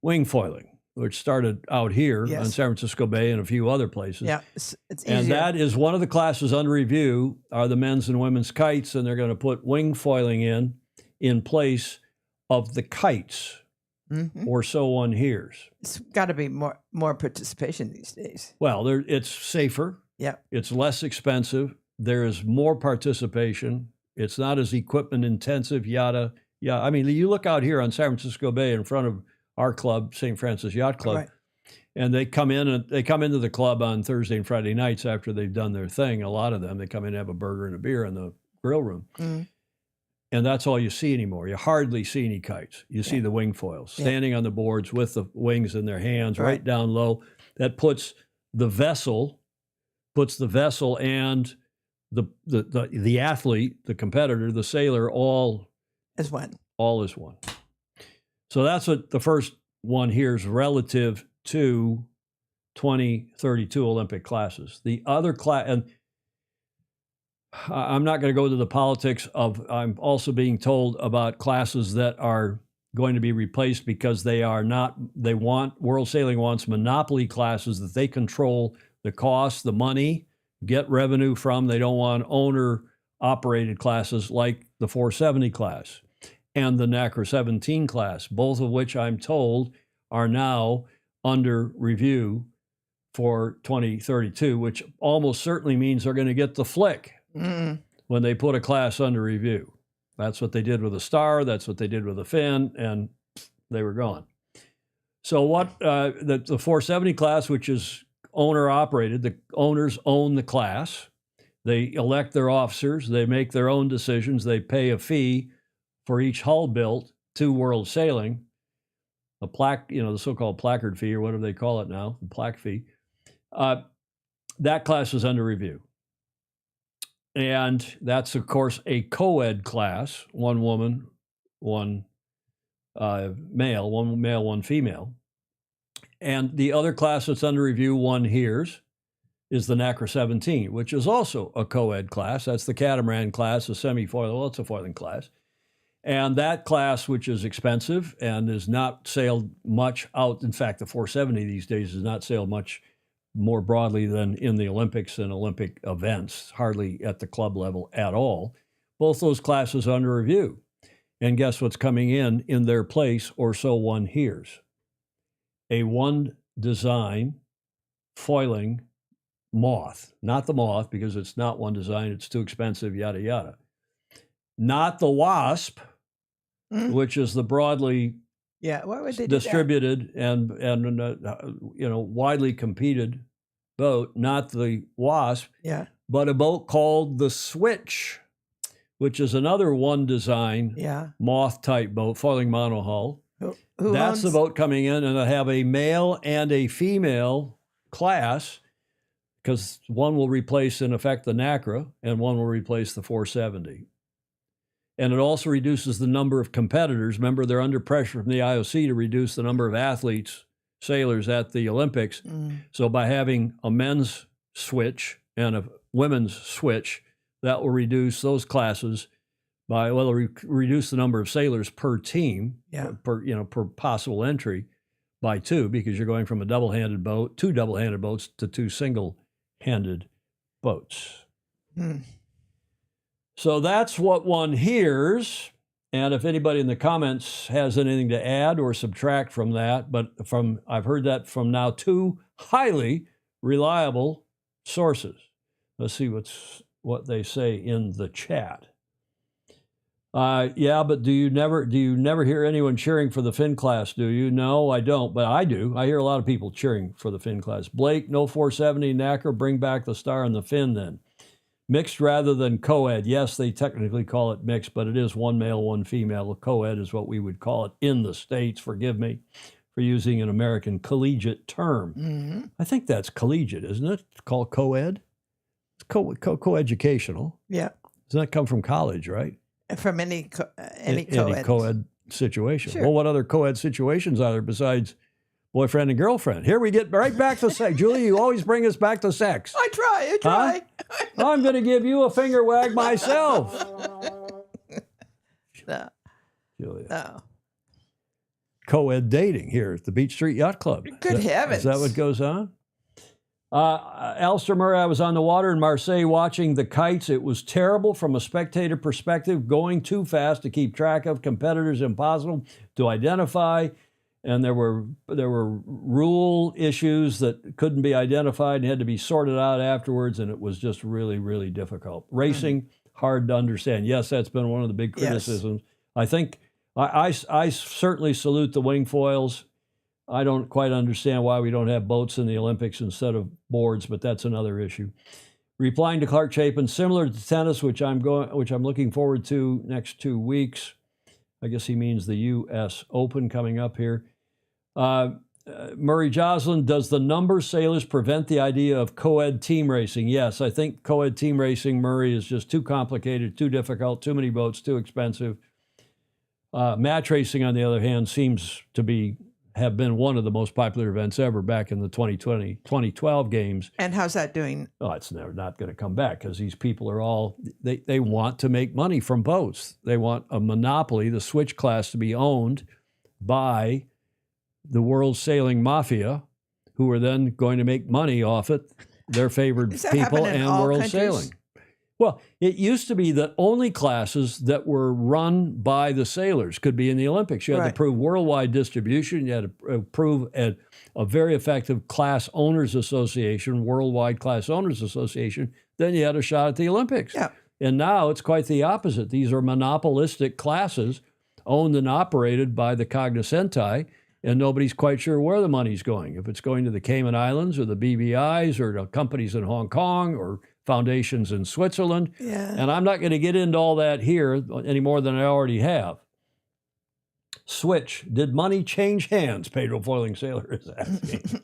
Wing foiling, which started out here on San Francisco Bay and a few other places. Yeah, it's easier. And that is one of the classes under review are the men's and women's kites, and they're going to put wing foiling in place of the kites, or so one hears. It's got to be more participation these days. Well, it's safer. Yeah. It's less expensive. There is more participation. It's not as equipment intensive, yada. Yeah, I mean, you look out here on San Francisco Bay in front of our club, St. Francis Yacht Club, Right. and they come into the club on Thursday and Friday nights after they've done their thing. A lot of them, they come in and have a burger and a beer in the grill room. And that's all you see anymore. You hardly see any kites. You see the wing foils standing on the boards with the wings in their hands, right down low. That puts the vessel and the athlete, the competitor, the sailor, all As one. all is one. So that's what the first one here is relative to 2032 Olympic classes. The other class, and I'm not going to go to the politics of, I'm also being told about classes that are going to be replaced because World Sailing wants monopoly classes that they control the cost, the money, get revenue from. They don't want owner-operated classes like the 470 class and the NACRA 17 class, both of which I'm told are now under review for 2032, which almost certainly means they're going to get the flick when they put a class under review. That's what they did with the Star. That's what they did with the Finn, and they were gone. So what the 470 class, which is owner-operated, the owners own the class. They elect their officers. They make their own decisions. They pay a fee for each hull built to World Sailing, a plaque, the so-called placard fee, or whatever they call it now, the plaque fee. That class is under review. And that's, of course, a co-ed class, one woman, one male, one female. And the other class that's under review, one hears, is the NACRA 17, which is also a co-ed class. That's the catamaran class, a semi-foiling, well, it's a foiling class. And that class, which is expensive and is not sailed much out, in fact, the 470 these days is not sailed much more broadly than in the Olympics and Olympic events, hardly at the club level at all. Both those classes are under review. And guess what's coming in their place, or so one hears? A one design foiling moth, not the moth, because it's not one design, it's too expensive, yada, yada. Not the wasp, which is the broadly why would they distributed and widely competed boat, not the wasp, but a boat called the Switch, which is another one design moth type boat, foiling monohull. That's the boat coming in, and I have a male and a female class, because one will replace, in effect, the NACRA, and one will replace the 470. And it also reduces the number of competitors. Remember, they're under pressure from the IOC to reduce the number of athletes, sailors at the Olympics. So by having a men's switch and a women's switch, that will reduce those classes by, well, reduce the number of sailors per team, per possible entry by 2, because you're going from a double-handed boat, 2 double-handed boats to 2 single-handed boats. So that's what one hears. And if anybody in the comments has anything to add or subtract from that, but I've heard that from now 2 highly reliable sources. Let's see what they say in the chat. Yeah, but do you never hear anyone cheering for the Finn class, do you? No, I don't, but I do. I hear a lot of people cheering for the Finn class. Blake, no 470 NACRA, bring back the star and the Finn then. Mixed rather than co-ed. Yes, they technically call it mixed, but it is 1 male, 1 female. Co-ed is what we would call it in the States. Forgive me for using an American collegiate term. I think that's collegiate, isn't it? It's called co-ed. It's co-educational. Yeah. Doesn't that come from college, right? From any co-ed. Any co-ed situation. Sure. Well, what other co-ed situations are there besides boyfriend and girlfriend? Here we get right back to sex. Julie, you always bring us back to sex. I try. I'm going to give you a finger wag myself. No. Julia. No. Co-ed dating here at the Beach Street Yacht Club. Good heavens. Is that what goes on? Alistair Murray, I was on the water in Marseille watching the kites. It was terrible from a spectator perspective, going too fast to keep track of, competitors impossible to identify, and there were rule issues that couldn't be identified and had to be sorted out afterwards, and it was just really, really difficult. Racing, hard to understand. Yes, that's been one of the big criticisms. Yes. I think I certainly salute the wing foils. I don't quite understand why we don't have boats in the Olympics instead of boards, but that's another issue. Replying to Clark Chapin, similar to tennis, which I'm looking forward to next 2 weeks. I guess he means the U.S. Open coming up here. Murray Joslin, does the number sailors prevent the idea of co-ed team racing? Yes, I think co-ed team racing, Murray, is just too complicated, too difficult, too many boats, too expensive. Match racing, on the other hand, seems to have been one of the most popular events ever back in the 2012 games. And how's that doing? Oh, it's not going to come back because these people are all, they want to make money from boats. They want a monopoly, the switch class, to be owned by the World Sailing Mafia, who are then going to make money off it, their favored people, and World Sailing. Well, it used to be that only classes that were run by the sailors could be in the Olympics. You had to prove worldwide distribution. You had to prove a very effective class owners association, worldwide class owners association. Then you had a shot at the Olympics. Yeah. And now it's quite the opposite. These are monopolistic classes owned and operated by the cognoscenti, and nobody's quite sure where the money's going. If it's going to the Cayman Islands or the BVIs or to companies in Hong Kong or foundations in Switzerland. Yeah. And I'm not going to get into all that here any more than I already have. Switch. Did money change hands? Pedro Foiling Sailor is asking.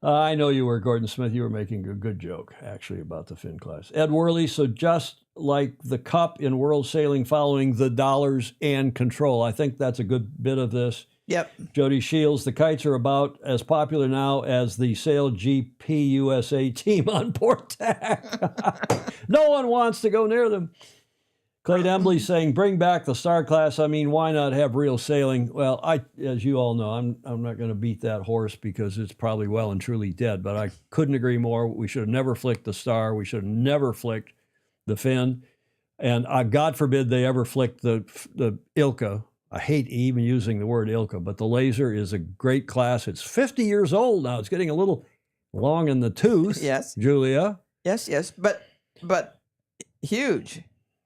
I know you were, Gordon Smith. You were making a good joke, actually, about the Finn class. Ed Worley, so just like the Cup in World Sailing following the dollars and control. I think that's a good bit of this. Yep. Jody Shields, the kites are about as popular now as the Sail GP USA team on port tack. No one wants to go near them. Clay Embley saying, bring back the star class. I mean, why not have real sailing? Well, as you all know, I'm not going to beat that horse because it's probably well and truly dead, but I couldn't agree more. We should have never flicked the star. We should have never flicked the Finn. And God forbid they ever flicked the Ilka. I hate even using the word Ilka, but the laser is a great class. It's 50 years old now. It's getting a little long in the tooth. Yes. Julia. Yes. But huge.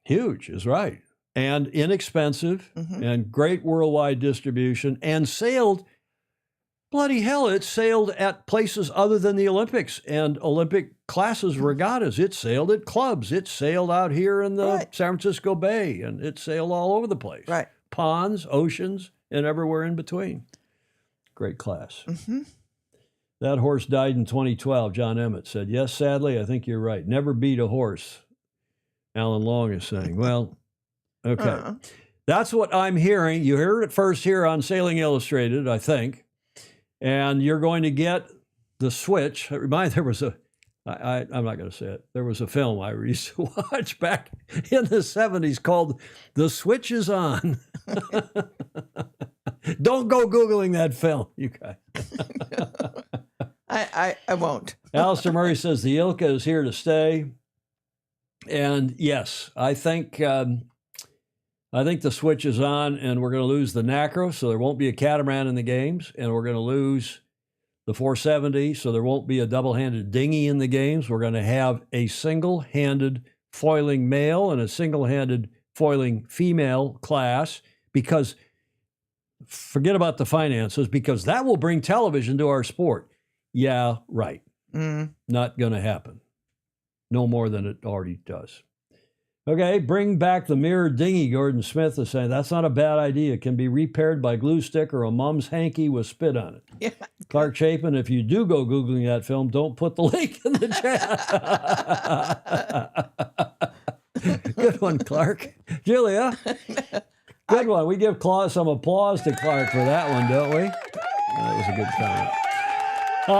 Huge is right. And inexpensive and great worldwide distribution and sailed, bloody hell, it sailed at places other than the Olympics and Olympic classes regattas. It sailed at clubs. It sailed out here in the San Francisco Bay, and it sailed all over the place. Right. Ponds, oceans, and everywhere in between. Great class. That horse died in 2012, John Emmett said. Yes, sadly, I think you're right. Never beat a horse Alan Long is saying. Well, okay. That's what I'm hearing. You heard it first here on Sailing Illustrated, I think. And you're going to get the switch. There was I'm not going to say it. There was a film I used to watch back in the 70s called The Switch is On. Don't go Googling that film, you guys. I won't. Alistair Murray says the Ilka is here to stay. And yes, I think the switch is on, and we're going to lose the Nacro, so there won't be a catamaran in the games, and we're going to lose the 470, so there won't be a double-handed dinghy in the games. We're going to have a single-handed foiling male and a single-handed foiling female class, because forget about the finances, because that will bring television to our sport. Yeah, right. Not going to happen. No more than it already does. Okay, bring back the mirrored dinghy, Gordon Smith is saying. That's not a bad idea. It can be repaired by glue stick or a mom's hanky with spit on it. Yeah. Clark Chapin, if you do go Googling that film, don't put the link in the chat. Good one, Clark. Julia, good one. We give some applause to Clark for that one, don't we? That was a good comment.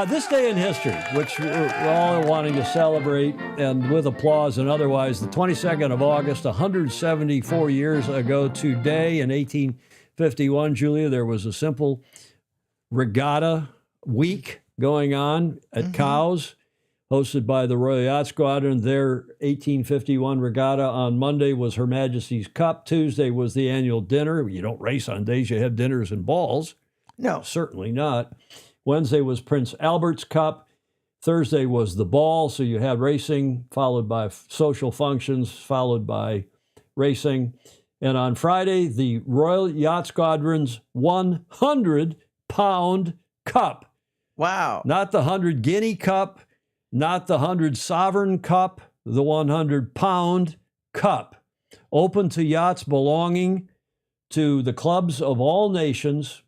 This day in history, which we're all wanting to celebrate, and with applause and otherwise, the 22nd of August, 174 years ago today, in 1851, Julia, there was a simple regatta week going on at Cowes, hosted by the Royal Yacht Squadron. Their 1851 regatta on Monday was Her Majesty's Cup. Tuesday was the annual dinner. You don't race on days you have dinners and balls. No. Certainly not. Wednesday was Prince Albert's Cup. Thursday was the ball, so you had racing, followed by social functions, followed by racing. And on Friday, the Royal Yacht Squadron's 100-pound cup. Wow. Not the 100 guinea cup, not the 100 sovereign cup, the 100-pound cup. Open to yachts belonging to the clubs of all nations.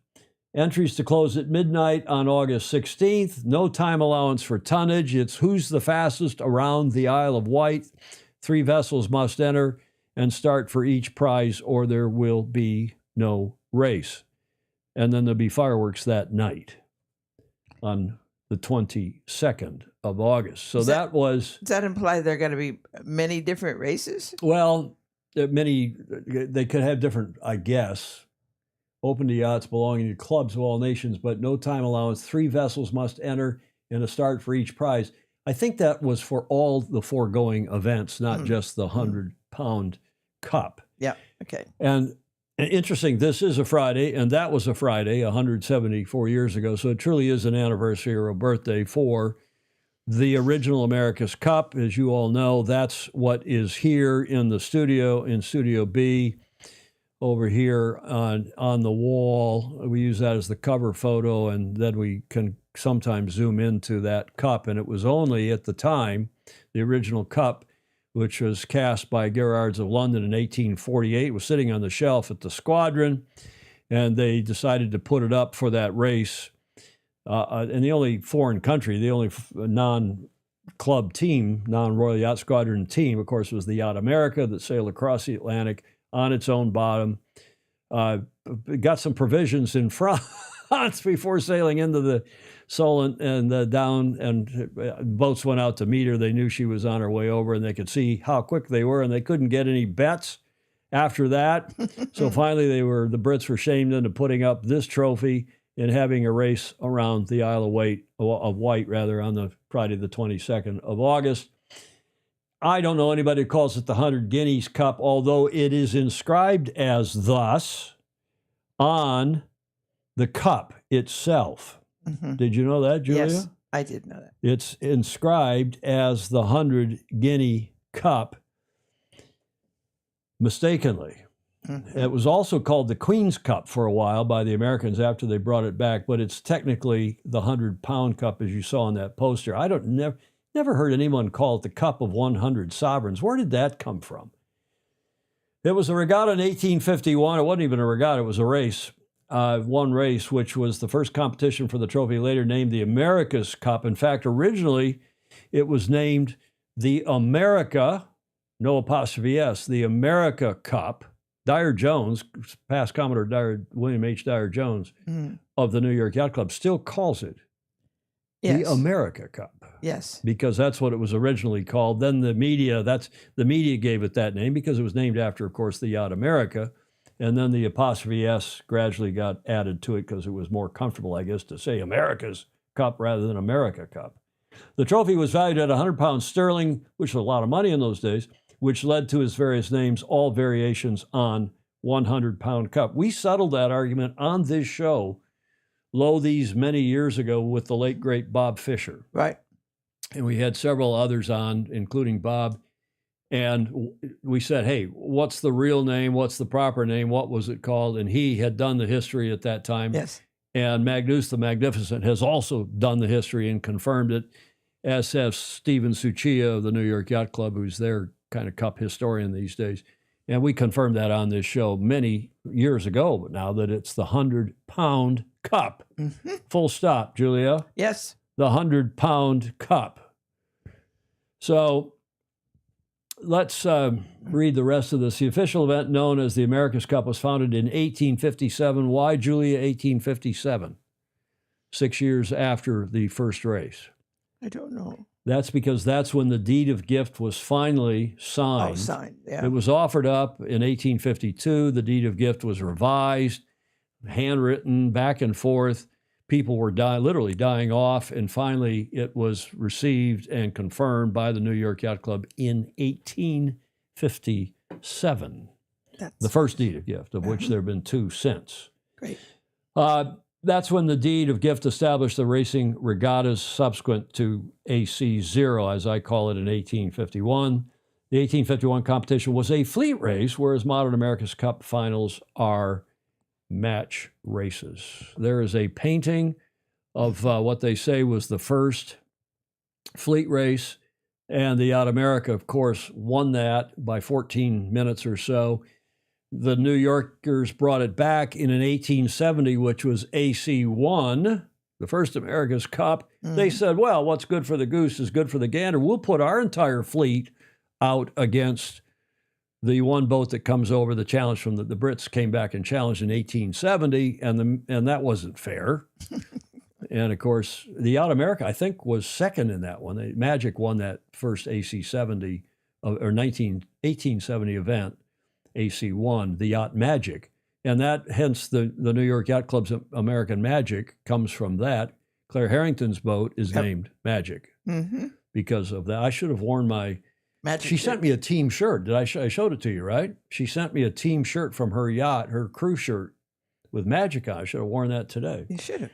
Entries to close at midnight on August 16th. No time allowance for tonnage. It's who's the fastest around the Isle of Wight. 3 vessels must enter and start for each prize, or there will be no race. And then there'll be fireworks that night on the 22nd of August. So Does does that imply there are going to be many different races? Well, they could have different, I guess. Open to yachts belonging to clubs of all nations, but no time allowance. 3 vessels must enter and a start for each prize. I think that was for all the foregoing events, not just the 100-pound cup. Yeah, okay. And interesting, this is a Friday, and that was a Friday 174 years ago, so it truly is an anniversary or a birthday for the original America's Cup. As you all know, that's what is here in the studio, in Studio B. Over here on the wall. We use that as the cover photo, and then we can sometimes zoom into that cup. And it was only at the time, the original cup, which was cast by Gerards of London in 1848, was sitting on the shelf at the squadron, and they decided to put it up for that race. And the only foreign country, the only non-club team, non-Royal Yacht Squadron team, of course, was the Yacht America that sailed across the Atlantic on its own bottom. Got some provisions in France before sailing into the Solent and down, and boats went out to meet her. They knew she was on her way over, and they could see how quick they were, and they couldn't get any bets after that. So finally, the Brits were shamed into putting up this trophy and having a race around the Isle of Wight on the Friday the 22nd of August. I don't know anybody who calls it the 100 Guineas Cup, although it is inscribed as thus on the cup itself. Mm-hmm. Did you know that, Julia? Yes, I did know that. It's inscribed as the 100 Guinea Cup mistakenly. Mm-hmm. It was also called the Queen's Cup for a while by the Americans after they brought it back, but it's technically the 100-pound cup, as you saw on that poster. Never heard anyone call it the Cup of 100 Sovereigns. Where did that come from? It was a regatta in 1851. It wasn't even a regatta. It was a race. One race, which was the first competition for the trophy, later named the America's Cup. In fact, originally, it was named the America no apostrophe S, the America Cup. Dyer Jones, past Commodore William H. Dyer Jones of the New York Yacht Club, still calls it Yes. the America Cup Yes. because that's what it was originally called. Then the media gave it that name because it was named after, of course, the yacht America. And then the apostrophe S gradually got added to it because it was more comfortable, I guess, to say America's Cup rather than America Cup. The trophy was valued at 100 pounds sterling, which was a lot of money in those days, which led to his various names, all variations on 100-pound cup. We settled that argument on this show, these many years ago, with the late, great Bob Fisher. Right. And we had several others on, including Bob. And we said, hey, what's the real name? What's the proper name? What was it called? And he had done the history at that time. Yes. And Magnus the Magnificent has also done the history and confirmed it, as has Stephen Suchia of the New York Yacht Club, who's their kind of cup historian these days. And we confirmed that on this show many years ago, but now that it's the 100-pound cup. Full stop, Julia. Yes. The 100-pound cup. So let's read the rest of this. The official event known as the America's Cup was founded in 1857. Why, Julia, 1857? 6 years after the first race. I don't know. That's because that's when the deed of gift was finally signed. Oh, signed. Yeah. It was offered up in 1852. The deed of gift was revised, handwritten, back and forth. People were literally dying off, and finally it was received and confirmed by the New York Yacht Club in 1857. That's The first deed of gift, of which there have been two since. great. That's when the deed of gift established the racing regattas subsequent to AC0, as I call it, in 1851. The 1851 competition was a fleet race, whereas modern America's Cup finals are match races. There is a painting of what they say was the first fleet race, and the Yacht America, of course, won that by 14 minutes or so. The New Yorkers brought it back in an 1870, which was AC1, the first America's Cup. They said, well, what's good for the goose is good for the gander. We'll put our entire fleet out against the one boat that comes over. The challenge from the Brits came back and challenged in 1870, and that wasn't fair. And, of course, the Yacht America, I think, was second in that one. Magic won that first AC70 or 1870 event. AC1, the Yacht Magic. And that, hence the New York Yacht Club's American Magic comes from that. Claire Harrington's boat is named Magic because of that. I should have worn my, Magic. she sent me a team shirt. I showed it to you, right? She sent me a team shirt from her yacht, her crew shirt with Magic on. I should have worn that today. You should have.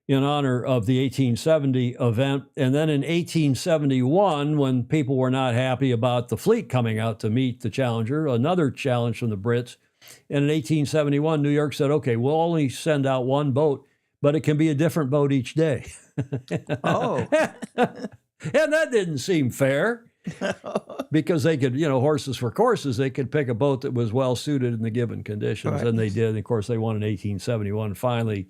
In honor of the 1870 event. And then in 1871, when people were not happy about the fleet coming out to meet the Challenger, another challenge from the Brits. And in 1871, New York said, okay, we'll only send out one boat, but it can be a different boat each day. Oh. And that didn't seem fair because they could, horses for courses, they could pick a boat that was well suited in the given conditions. Right. And they did. And of course, they won in 1871. Finally,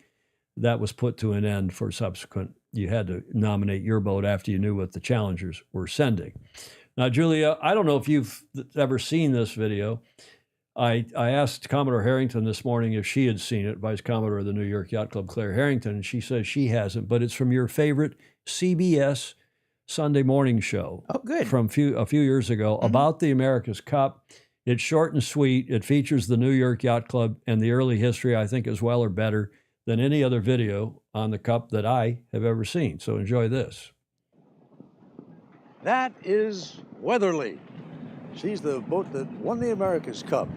that was put to an end for subsequent. You had to nominate your boat after you knew what the challengers were sending. Now, Julia, I don't know if you've ever seen this video. I asked Commodore Harrington this morning if she had seen it, Vice Commodore of the New York Yacht Club, Claire Harrington, and she says she hasn't, but it's from your favorite CBS Sunday morning show. Oh, good. From a few years ago about the America's Cup. It's short and sweet. It features the New York Yacht Club and the early history, I think, as well or better than any other video on the Cup that I have ever seen. So enjoy this. That is Weatherly. She's the boat that won the America's Cup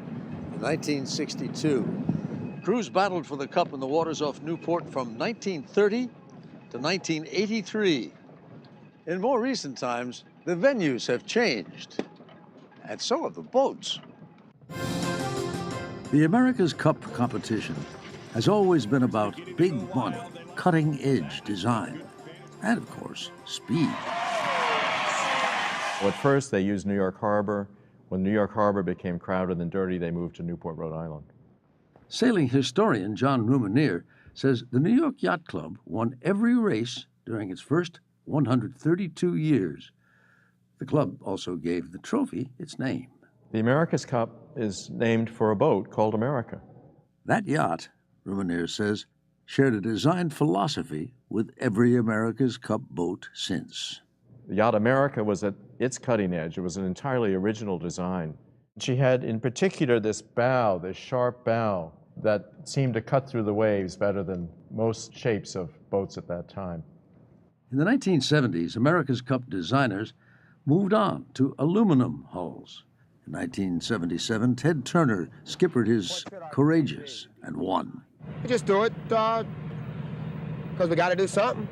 in 1962. Crews battled for the Cup in the waters off Newport from 1930 to 1983. In more recent times, the venues have changed, and so have the boats. The America's Cup competition has always been about big money, cutting-edge design, and, of course, speed. Well, at first, they used New York Harbor. When New York Harbor became crowded and dirty, they moved to Newport, Rhode Island. Sailing historian John Rumanier says the New York Yacht Club won every race during its first 132 years. The club also gave the trophy its name. The America's Cup is named for a boat called America. That yacht, Rumenier says, shared a design philosophy with every America's Cup boat since. The yacht America was at its cutting edge. It was an entirely original design. She had in particular this bow, this sharp bow, that seemed to cut through the waves better than most shapes of boats at that time. In the 1970s, America's Cup designers moved on to aluminum hulls. In 1977, Ted Turner skippered his Courageous and won. We just do it because we got to do something.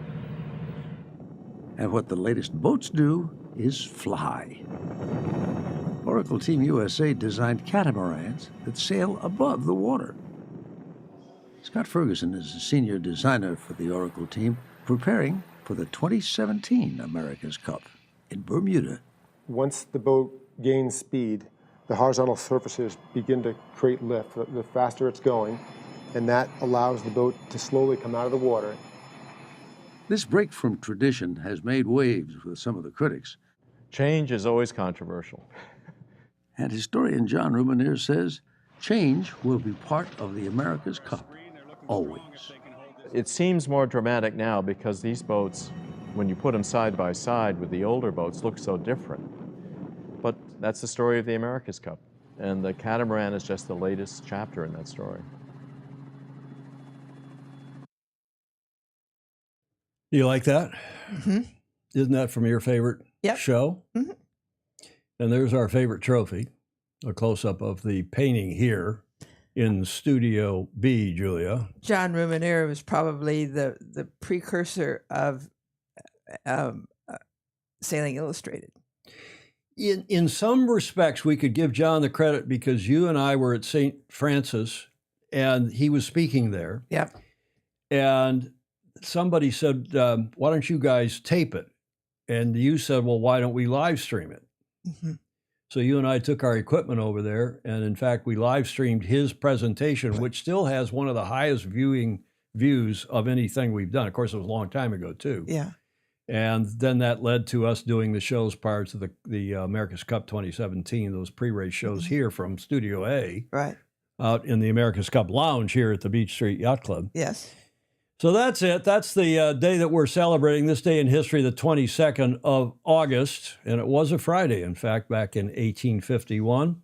And what the latest boats do is fly. Oracle Team USA designed catamarans that sail above the water. Scott Ferguson is a senior designer for the Oracle team, preparing for the 2017 America's Cup in Bermuda. Once the boat gains speed, the horizontal surfaces begin to create lift the faster it's going, and that allows the boat to slowly come out of the water. This break from tradition has made waves with some of the critics. Change is always controversial. And historian John Rumenier says change will be part of the America's Cup, always. It seems more dramatic now because these boats, when you put them side by side with the older boats, look so different. But that's the story of the America's Cup, and the catamaran is just the latest chapter in that story. You like that? Mm-hmm. Isn't that from your favorite show? Mm-hmm. And there's our favorite trophy, a close-up of the painting here in Studio B, Julia. John Rumenier was probably the precursor of Sailing Illustrated. In some respects, we could give John the credit because you and I were at St. Francis, and he was speaking there. Yep. And somebody said, why don't you guys tape it? And you said, well, why don't we live stream it? Mm-hmm. So you and I took our equipment over there, and in fact, we live streamed his presentation, which still has one of the highest views of anything we've done. Of course, it was a long time ago, too. Yeah. And then that led to us doing the shows prior to the America's Cup 2017, those pre-race shows here from Studio A. Right. Out in the America's Cup Lounge here at the Beach Street Yacht Club. Yes. So that's it. That's the day that we're celebrating, this day in history, the 22nd of August. And it was a Friday, in fact, back in 1851,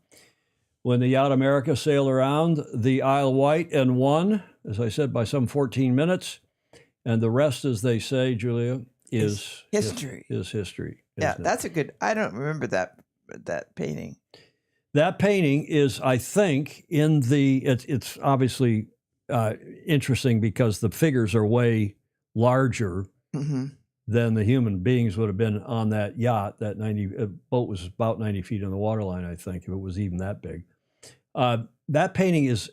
when the Yacht America sailed around the Isle White and won, as I said, by some 14 minutes. And the rest, as they say, Julia, is history. Is history. Yeah, that's a good, I don't remember that painting. That painting is, I think, in the, it's obviously interesting because the figures are way larger than the human beings would have been on that yacht. That boat was about 90 feet on the waterline, I think, if it was even that big. That painting is,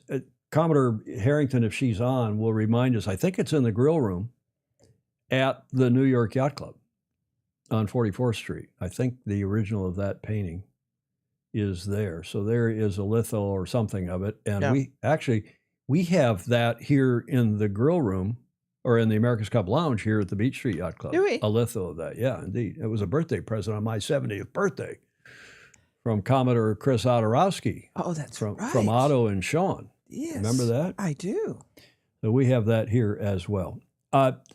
Commodore Harrington, if she's on, will remind us, I think it's in the grill room at the New York Yacht Club on 44th Street. I think the original of that painting is there. So there is a litho or something of it. And we have that here in the grill room or in the America's Cup Lounge here at the Beach Street Yacht Club. Do we? A litho of that. Yeah, indeed. It was a birthday present on my 70th birthday from Commodore Chris Otterowski. Oh, that's right. From Otto and Sean. Yes. Remember that? I do. So we have that here as well.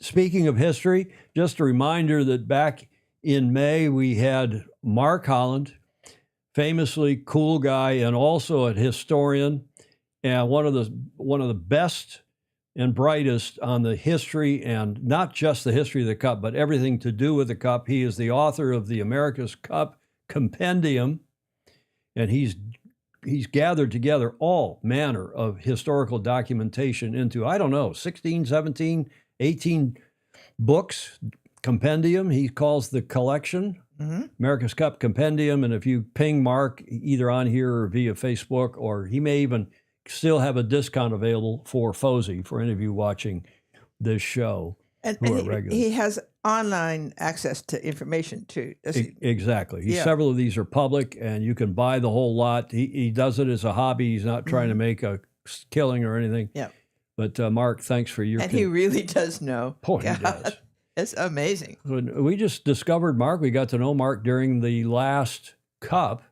Speaking of history, just a reminder that back in May, we had Mark Holland, famously cool guy and also a historian, and one of the best and brightest on the history, and not just the history of the Cup, but everything to do with the Cup. He is the author of the America's Cup Compendium, and he's gathered together all manner of historical documentation into, 16, 17, 18 books, compendium, he calls the collection, America's Cup Compendium. And if you ping Mark either on here or via Facebook, or he may even still have a discount available for FOSI for any of you watching this show who are regular. He has online access to information too. Exactly. Several of these are public, and you can buy the whole lot. He does it as a hobby. He's not trying to make a killing or anything. Yeah. But Mark, thanks for your... And he really does know. Oh, he does. It's amazing. We just discovered Mark. We got to know Mark during the last Cup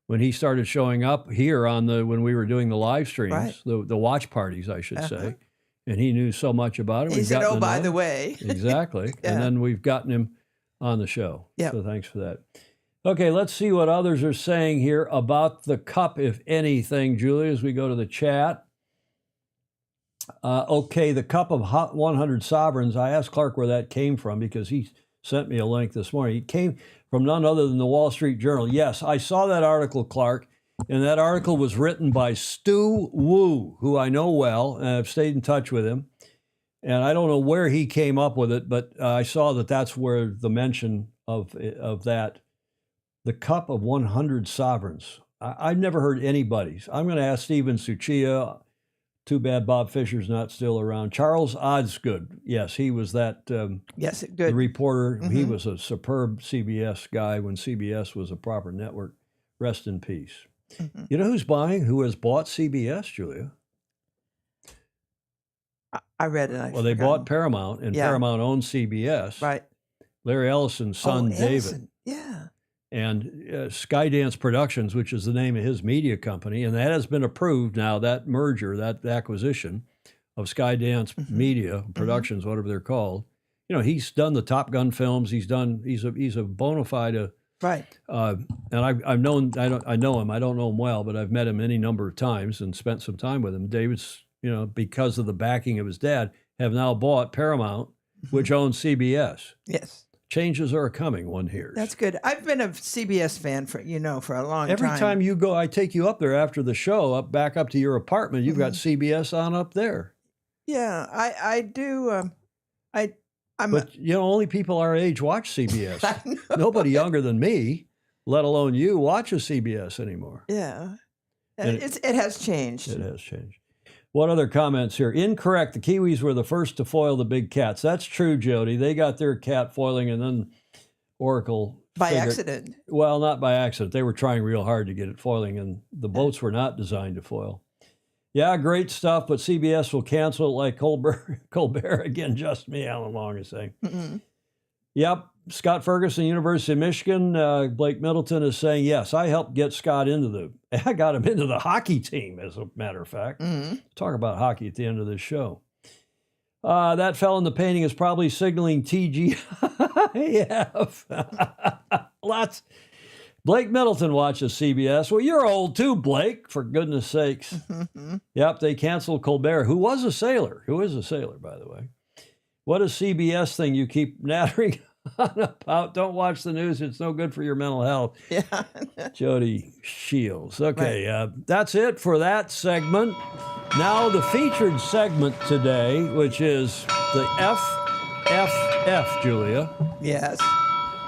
when he started showing up here when we were doing the live streams, Right. the watch parties, I should say. And he knew so much about it. He said, "Oh, by the way." Exactly. Yeah. And then we've gotten him on the show. Yep. So thanks for that. Okay, let's see what others are saying here about the Cup, if anything, Julia, as we go to the chat. Okay, the Cup of Hot 100 Sovereigns. I asked Clark where that came from because he sent me a link this morning. It came from none other than the Wall Street Journal. Yes, I saw that article, Clark, and that article was written by Stu Wu, who I know well, and I've stayed in touch with him. And I don't know where he came up with it, but I saw that that's where the mention of that, the Cup of 100 Sovereigns. I've never heard anybody's. I'm going to ask Steven Suchia. Too bad Bob Fisher's not still around. Charles Osgood. Yes, he was that Yes, the good. reporter. He was a superb CBS guy when CBS was a proper network. Rest in peace. You know who has bought CBS, Julia? I read it. Well, they bought Paramount, and Yeah. Paramount owns CBS. Right. Larry Ellison's son, David. Ellison. Yeah. And Skydance Productions, which is the name of his media company, and that has been approved now, that merger, that acquisition of Skydance Media Productions, whatever they're called. You know, he's done the Top Gun films. He's a bona fide, Right. and I know him. I don't know him well, but I've met him any number of times and spent some time with him. David's, because of the backing of his dad, have now bought Paramount, which owns CBS. Yes. Changes are coming, one hears. That's good. I've been a CBS fan for a long time. Every time you go, I take you up there after the show, back up to your apartment. You've got CBS on up there. Yeah, I do. But only people our age watch CBS. I know. Nobody younger than me, let alone you, watches CBS anymore. Yeah. And It has changed. It has changed. What other comments here? Incorrect. The Kiwis were the first to foil the big cats. That's true, Jody. They got their cat foiling, and then Oracle By accident. Well, not by accident. They were trying real hard to get it foiling, and the boats were not designed to foil. Yeah, great stuff, but CBS will cancel it like Colbert again. Just me, Alan Long is saying. Yep. Scott Ferguson, University of Michigan. Blake Middleton is saying, yes, I helped get Scott I got him into the hockey team, as a matter of fact. Talk about hockey at the end of this show. That fellow in the painting is probably signaling TGIF. Lots. Blake Middleton watches CBS. Well, you're old too, Blake, for goodness sakes. Yep, they canceled Colbert, who was a sailor. Who is a sailor, by the way. What is CBS thing you keep nattering on about? Don't watch the news. It's no good for your mental health. Yeah. Jody Shields. Okay, that's it for that segment. Now the featured segment today, which is the FFF, Julia. Yes.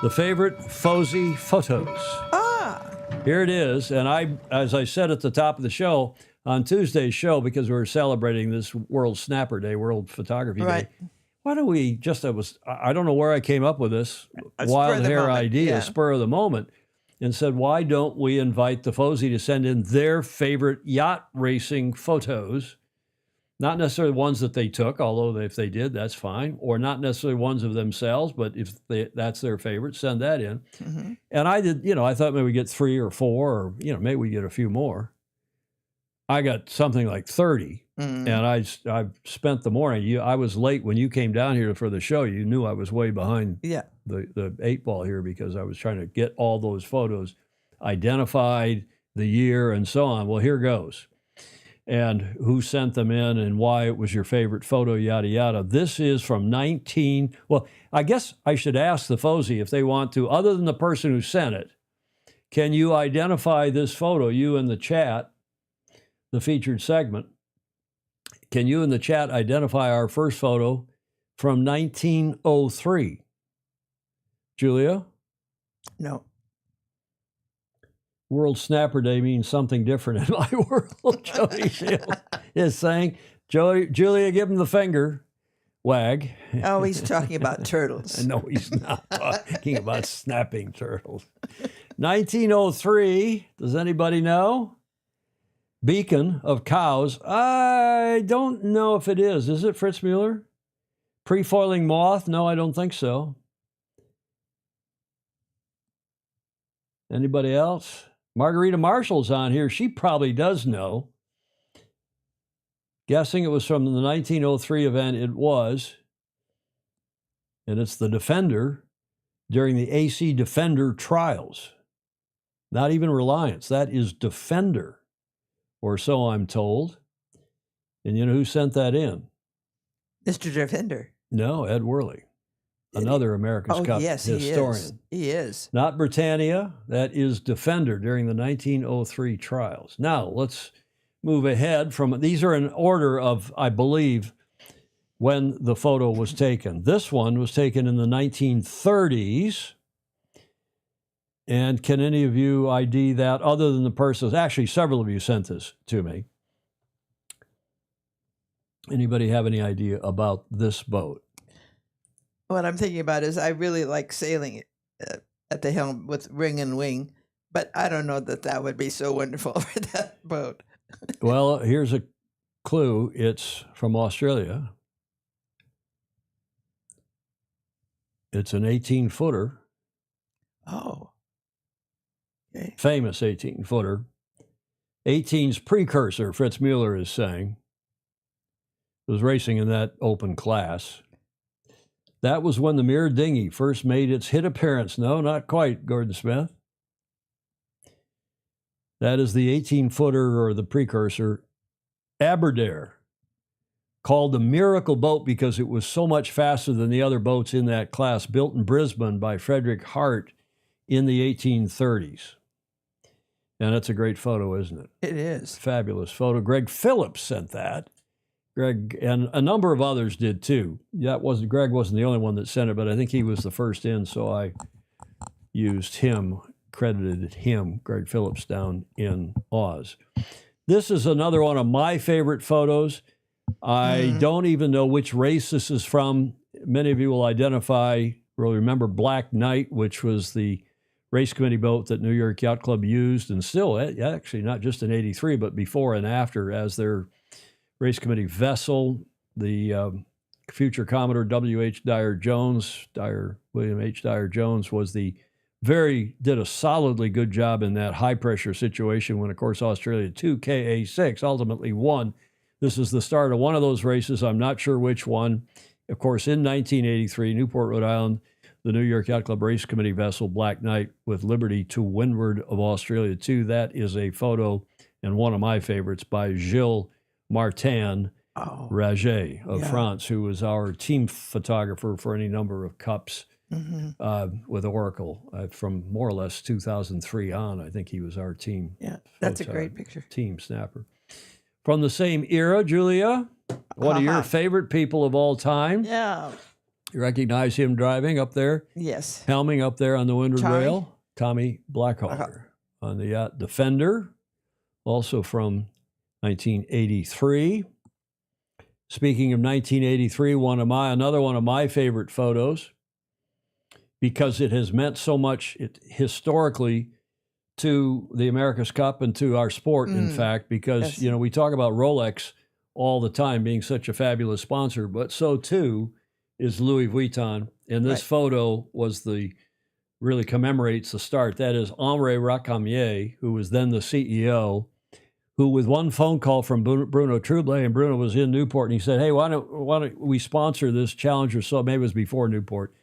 The favorite Fozzie photos. Here it is. And as I said at the top of the show, on Tuesday's show, because we were celebrating this World Snapper Day, World Photography Day, why don't we I don't know where I came up with this wild hair idea, spur of the moment, and said, why don't we invite the Fozzie to send in their favorite yacht racing photos? Not necessarily ones that they took, although if they did, that's fine. Or not necessarily ones of themselves, but if that's their favorite, send that in. And I did, I thought maybe we'd get 3 or 4, or, maybe we get a few more. I got something like 30. And I spent the morning. I was late when you came down here for the show. You knew I was way behind the 8 ball here because I was trying to get all those photos identified, the year, and so on. Well, here goes. And who sent them in and why it was your favorite photo, yada, yada. This is from well, I guess I should ask the Fozzie if they want to, other than the person who sent it, can you identify this photo, you in the chat, the featured segment, can you in the chat identify our first photo from 1903? Julia? No. World Snapper Day means something different in my world, Jody Shields is saying. Julia, give him the finger wag. Oh, he's talking about turtles. No, he's not talking about snapping turtles. 1903, does anybody know? Beacon of cows. I don't know if it is. Is it Fritz Mueller? Pre-foiling moth? No, I don't think so. Anybody else? Margarita Marshall's on here. She probably does know. Guessing it was from the 1903 event. It was. And it's the Defender during the AC Defender trials. Not even Reliance. That is Defender, or so I'm told. And you know who sent that in? Mr. Defender. No, Ed Worley, another America's Cup historian. He is. Not Britannia. That is Defender during the 1903 trials. Now, let's move ahead from, these are in order of, I believe, when the photo was taken. This one was taken in the 1930s. And can any of you ID that other than the person? Actually, several of you sent this to me. Anybody have any idea about this boat? What I'm thinking about is I really like sailing at the helm with ring and wing, but I don't know that that would be so wonderful for that boat. Well, here's a clue. It's from Australia. It's an 18-footer. Oh. Okay. Famous 18-footer. 18's precursor, Fritz Mueller is saying, was racing in that open class. That was when the Mirror Dinghy first made its hit appearance. No, not quite, Gordon Smith. That is the 18-footer, or the precursor, Aberdare, called the Miracle Boat because it was so much faster than the other boats in that class, built in Brisbane by Frederick Hart in the 1830s. And that's a great photo, isn't it? It is. Fabulous photo. Greg Phillips sent that. Greg, and a number of others did too. Greg wasn't the only one that sent it, but I think he was the first in, so I used him, credited him, Greg Phillips, down in Oz. This is another one of my favorite photos. I don't even know which race this is from. Many of you will remember Black Knight, which was the race committee boat that New York Yacht Club used, and still, actually not just in '83, but before and after, as their race committee vessel. The future Commodore W.H. Dyer Jones, William H. Dyer Jones, did a solidly good job in that high pressure situation when, of course, Australia 2 KA6 ultimately won. This is the start of one of those races. I'm not sure which one. Of course, in 1983, Newport, Rhode Island, the New York Yacht Club Race Committee vessel Black Knight with Liberty to windward of Australia 2. That is a photo, and one of my favorites, by Gilles Martin Raget of France, who was our team photographer for any number of cups with Oracle from more or less 2003 on. I think he was our team. Yeah, that's a great picture. Team snapper. From the same era, Julia, one of your favorite people of all time. Yeah. You recognize him driving up there? Yes. Helming up there on the windward rail? Tommy Blackhawker on the yacht Defender, also from 1983. Speaking of 1983, another one of my favorite photos, because it has meant so much historically to the America's Cup and to our sport, in fact, because, we talk about Rolex all the time being such a fabulous sponsor, but so too is Louis Vuitton. And this photo really commemorates the start. That is Henri Racamier, who was then the CEO, who, with one phone call from Bruno Trublet, and Bruno was in Newport, and he said, hey, why don't we sponsor this Challenger? So maybe it was before Newport.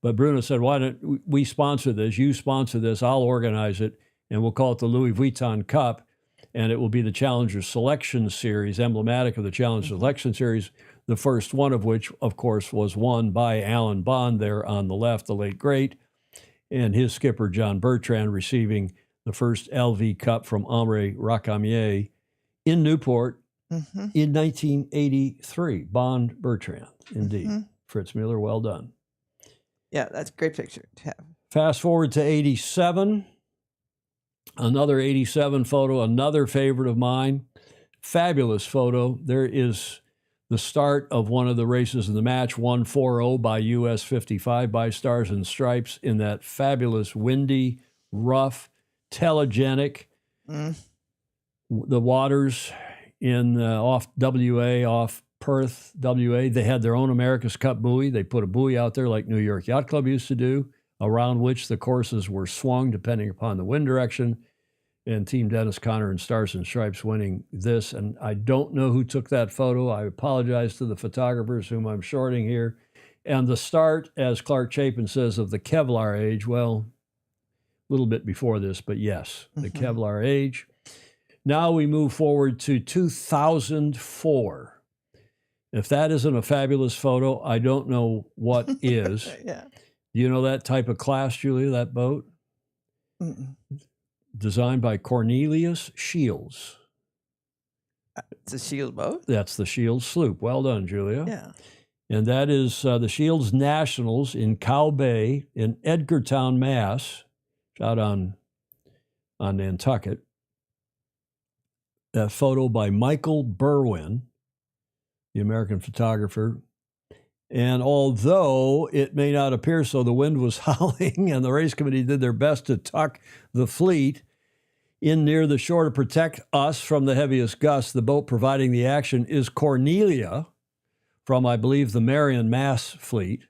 But Bruno said, why don't we sponsor this? You sponsor this, I'll organize it, and we'll call it the Louis Vuitton Cup, and it will be the Challenger Selection Series, emblematic of the Challenger Selection Series, the first one of which, of course, was won by Alan Bond there on the left, the late great, and his skipper, John Bertrand, receiving the first LV Cup from Henri Racamier in Newport in 1983. Bond Bertrand, indeed. Fritz Mueller, well done. Yeah, that's a great picture to have. Fast forward to 87. Another 87 photo, another favorite of mine. Fabulous photo. There is the start of one of the races in the match, 140 by US 55 by Stars and Stripes, in that fabulous, windy, rough, telegenic, the waters in off WA, off Perth, WA. They had their own America's Cup buoy. They put a buoy out there like New York Yacht Club used to do, around which the courses were swung depending upon the wind direction. And Team Dennis Conner and Stars and Stripes winning this. And I don't know who took that photo. I apologize to the photographers whom I'm shorting here. And the start, as Clark Chapin says, of the Kevlar age, well, a little bit before this, but yes, the Kevlar age. Now we move forward to 2004. If that isn't a fabulous photo, I don't know what is. Yeah. Do you know that type of class, Julia, that boat? Mm-mm. Designed by Cornelius Shields. It's a Shield boat? That's the Shields sloop. Well done, Julia. Yeah. And that is the Shields Nationals in Cow Bay in Edgartown, Mass, out on Nantucket. A photo by Michael Berwin, the American photographer. And although it may not appear so, the wind was howling and the race committee did their best to tuck the fleet in near the shore to protect us from the heaviest gusts. The boat providing the action is Cornelia from, I believe, the Marion Mass fleet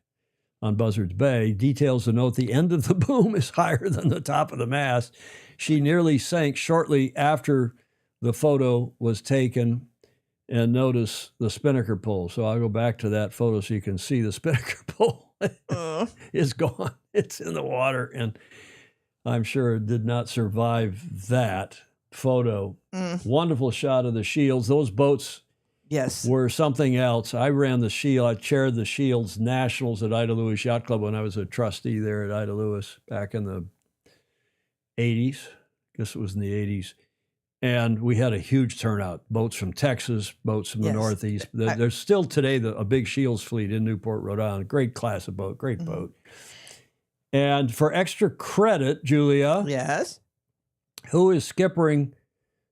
on Buzzards Bay. Details to note the end of the boom is higher than the top of the mast. She nearly sank shortly after the photo was taken. And notice the spinnaker pole. So I'll go back to that photo so you can see the spinnaker pole is gone. It's in the water. And I'm sure it did not survive that photo. Wonderful shot of the Shields. Those boats were something else. I ran the Shield. I chaired the Shields Nationals at Ida Lewis Yacht Club when I was a trustee there at Ida Lewis back in the 80s. I guess it was in the 80s. And we had a huge turnout. Boats from Texas, boats from the Northeast. There's still today a big Shields fleet in Newport, Rhode Island. Great class of boat, great boat. And for extra credit, Julia. Yes. Who is skippering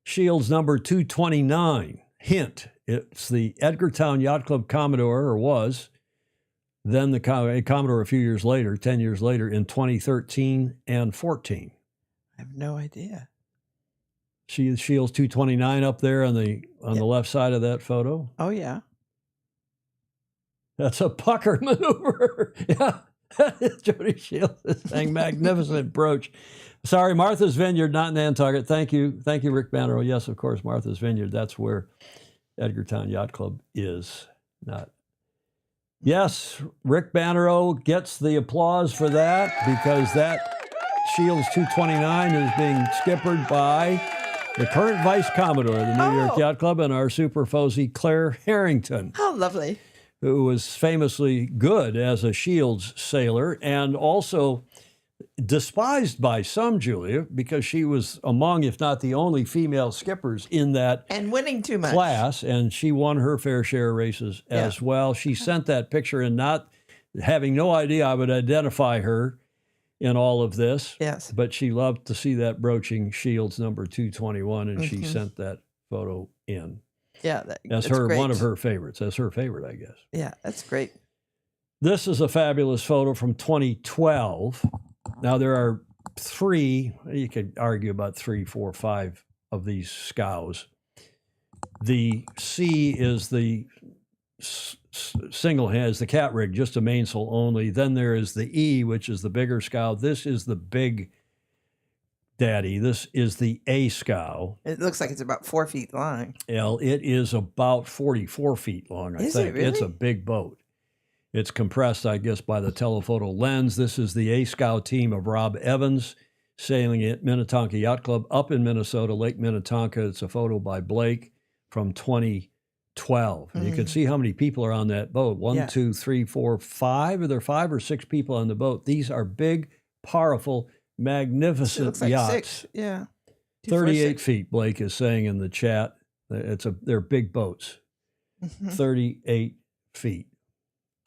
Shields number 229? Hint, it's the Edgartown Yacht Club Commodore, or was, then the Commodore a few years later, 10 years later, in 2013 and 14. I have no idea. Shields 229 up there on the left side of that photo. Oh, yeah. That's a pucker maneuver. Yeah. Jody Shields is saying magnificent brooch. Sorry, Martha's Vineyard, not Nantucket. Thank you. Thank you, Rick Bannerow. Yes, of course, Martha's Vineyard. That's where Edgartown Yacht Club is. Not. Yes, Rick Bannerow gets the applause for that because that Shields 229 is being skippered by the current Vice Commodore of the New York Yacht Club and our super Fozy, Claire Harrington. How lovely. Who was famously good as a Shields sailor and also despised by some, Julia, because she was among, if not the only female skippers in that and winning too much class, and she won her fair share of races as well. She sent that picture and not having no idea I would identify her in all of this. Yes. But she loved to see that broaching Shields number 221, and she sent that photo in. Yeah, that's great. One of her favorites. That's her favorite, I guess. Yeah, that's great. This is a fabulous photo from 2012. Now, there are three, you could argue about 3, 4, 5 of these scows. The C is the single hand, is the cat rig, just a mainsail only. Then there is the E, which is the bigger scow. This is the big daddy. This is the A scow. It looks like it's about 4 feet long. L, it is about 44 feet long, I is think. It really? It's a big boat. It's compressed, I guess, by the telephoto lens. This is the A scow team of Rob Evans sailing at Minnetonka Yacht Club up in Minnesota, Lake Minnetonka. It's a photo by Blake from 2012. And you can see how many people are on that boat. 1, 2, 3, 4, 5. Are there 5 or 6 people on the boat? These are big, powerful, magnificent looks like yachts. 6. Yeah. 38 feet, Blake is saying in the chat. They're big boats. 38 feet,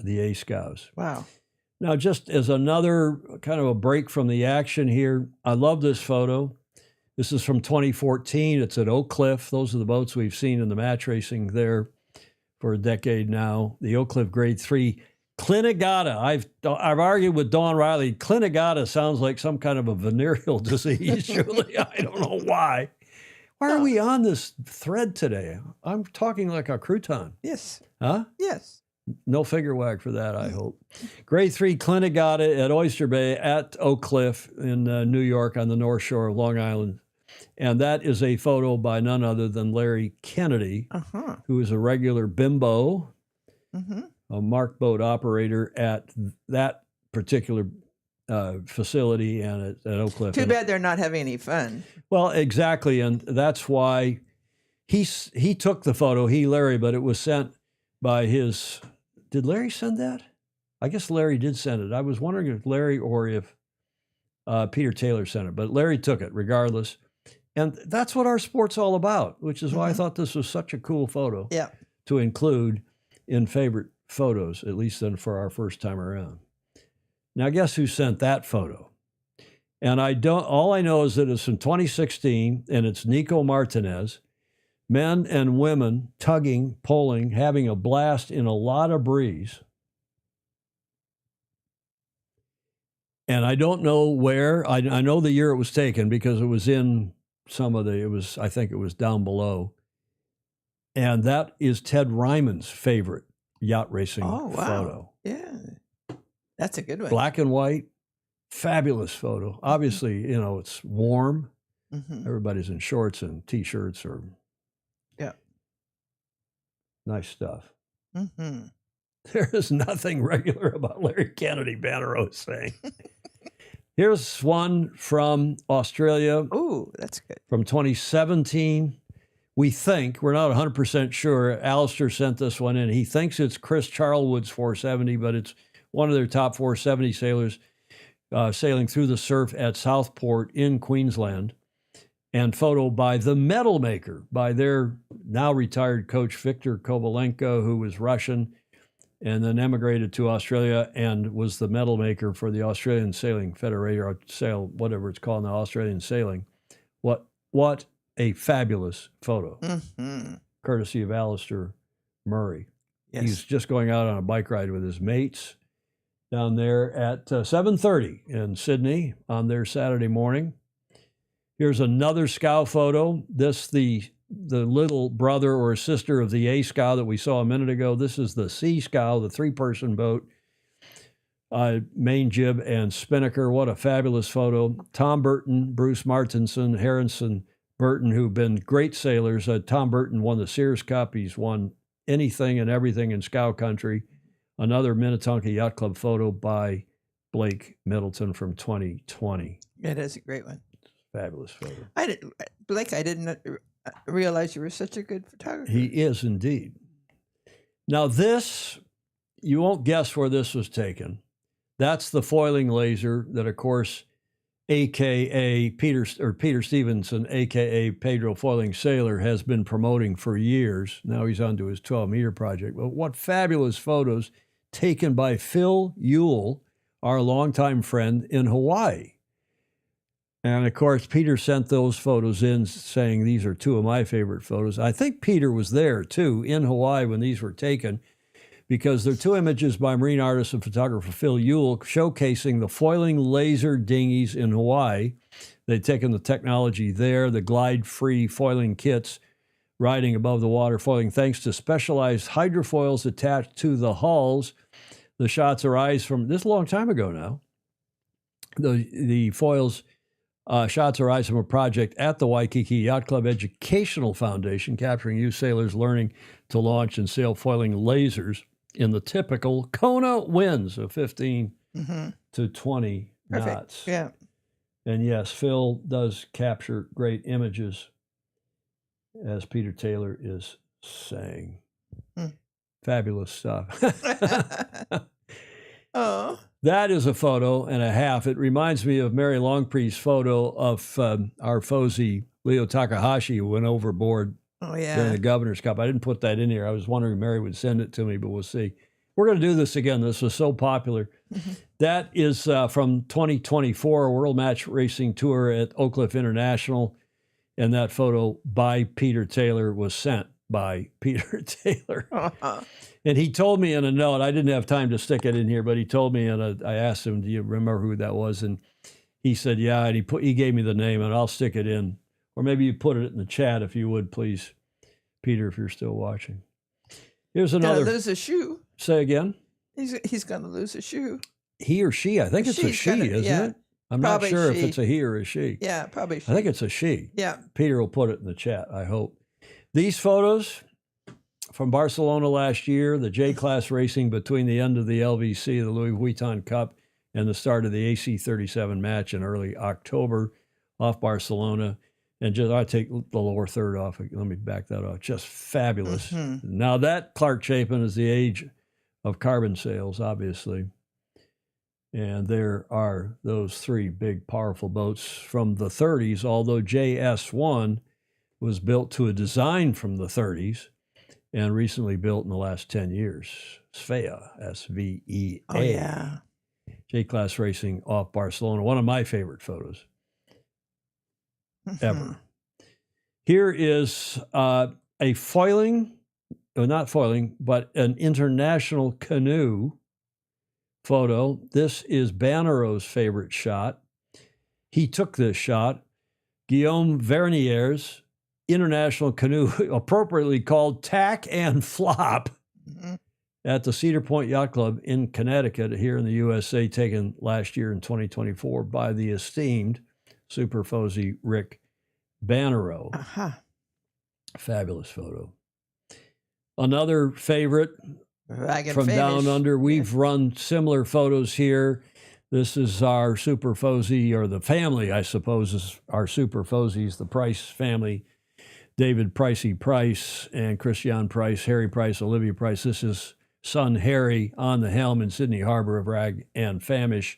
the A scows. Wow. Now, just as another kind of a break from the action here, I love this photo. This is from 2014. It's at Oak Cliff. Those are the boats we've seen in the match racing there for a decade now. The Oak Cliff Grade 3 Clinigata. I've argued with Dawn Riley. Clinigata sounds like some kind of a venereal disease, Julie. I don't know why. Why are we on this thread today? I'm talking like a crouton. Yes. Huh? Yes. No figure wag for that, I hope. Grade 3 clinic got it at Oyster Bay at Oak Cliff in New York on the North Shore of Long Island. And that is a photo by none other than Larry Kennedy, who is a regular bimbo, a mark boat operator at that particular facility and at Oak Cliff. Too bad they're not having any fun. Well, exactly. And that's why he took the photo, Larry, but it was sent by his... Did Larry send that? I guess Larry did send it. I was wondering if Larry or if Peter Taylor sent it, but Larry took it regardless. And that's what our sport's all about, which is why I thought this was such a cool photo to include in favorite photos, at least then for our first time around. Now, guess who sent that photo? And all I know is that it's from 2016, and it's Nico Martinez. Men and women tugging, pulling, having a blast in a lot of breeze. And I don't know where. I know the year it was taken because it was in I think it was down below. And that is Ted Ryman's favorite yacht racing photo. Yeah. That's a good one. Black and white, fabulous photo. Obviously, it's warm. Everybody's in shorts and T-shirts or... Nice stuff. There is nothing regular about Larry Kennedy, Banner is saying. Here's one from Australia. Oh, that's good. From 2017. We think, we're not 100% sure. Alistair sent this one in. He thinks it's Chris Charlwood's 470, but it's one of their top 470 sailors sailing through the surf at Southport in Queensland. And photo by the medal maker, by their now retired coach, Viktor Kovalenko, who was Russian and then emigrated to Australia and was the medal maker for the Australian Sailing Federation, or whatever it's called now, Australian Sailing. What a fabulous photo, courtesy of Alistair Murray. Yes. He's just going out on a bike ride with his mates down there at 7:30 in Sydney on their Saturday morning. Here's another scow photo. This, the little brother or sister of the A scow that we saw a minute ago. This is the C scow, the 3-person boat, main jib and spinnaker. What a fabulous photo. Tom Burton, Bruce Martinson, Harrison Burton, who've been great sailors. Tom Burton won the Sears Cup. He's won anything and everything in scow country. Another Minnetonka Yacht Club photo by Blake Middleton from 2020. It is a great one. Fabulous photo. Blake, I didn't realize you were such a good photographer. He is indeed. Now this, you won't guess where this was taken. That's the foiling laser that, of course, AKA Peter Stevenson, AKA Pedro Foiling Sailor, has been promoting for years. Now he's on to his 12-meter project. But what fabulous photos taken by Phil Ewell, our longtime friend in Hawaii. And, of course, Peter sent those photos in saying these are two of my favorite photos. I think Peter was there, too, in Hawaii when these were taken, because they're two images by marine artist and photographer Phil Ewell showcasing the foiling laser dinghies in Hawaii. They'd taken the technology there, the glide-free foiling kits, riding above the water foiling, thanks to specialized hydrofoils attached to the hulls. The shots arise from, this is a long time ago now, the foils... shots arise from a project at the Waikiki Yacht Club Educational Foundation, capturing youth sailors learning to launch and sail foiling lasers in the typical Kona winds of 15 to 20 knots. Yeah. And yes, Phil does capture great images, as Peter Taylor is saying. Fabulous stuff. Oh. That is a photo and a half. It reminds me of Mary Longpre's photo of our Fozy, Leo Takahashi, who went overboard during the Governor's Cup. I didn't put that in here. I was wondering if Mary would send it to me, but we'll see. We're going to do this again. This was so popular. That is from 2024 World Match Racing Tour at Oak Cliff International. And that photo by Peter Taylor was sent by Peter Taylor. And he told me in a note, I didn't have time to stick it in here, but he told me, and I asked him, do you remember who that was? And he said, yeah, and he gave me the name, and I'll stick it in Or maybe you put it in the chat if you would, please, Peter, if you're still watching. Here's Gonna another. lose a shoe. Say again. He's gonna lose a shoe. He or she? I think it's a She's she, gonna- isn't yeah, it? I'm not probably sure if she. it's a he or a she. Yeah, probably. I think it's a she. Yeah. Peter will put it in the chat, I hope. These photos from Barcelona last year, the J-Class racing between the end of the LVC, the Louis Vuitton Cup, and the start of the AC37 match in early October off Barcelona. And just, I take the lower third off. Let me back that off. Just fabulous. Now that Clark Chapin is the age of carbon sales, obviously. And there are those three big, powerful boats from the 30s, although JS1 was built to a design from the 30s and recently built in the last 10 years. Svea, S-V-E-A. Oh, yeah. J-Class Racing off Barcelona, one of my favorite photos ever. Here is a foiling, not foiling, but an international canoe photo. This is Bannerot's favorite shot. He took this shot. Guillaume Vernier's international canoe, appropriately called Tack and Flop, at the Cedar Point Yacht Club in Connecticut, here in the USA, taken last year in 2024 by the esteemed Super Fozy Rick Bannerot. Fabulous photo. Another favorite Wagon from Down Famish. Under. We've run similar photos here. This is our Super Fozy, or the family, I suppose, is our Super Fozies, the Price family. David Pricey Price and Christian Price, Harry Price, Olivia Price. This is son Harry on the helm in Sydney Harbor of Rag and Famish.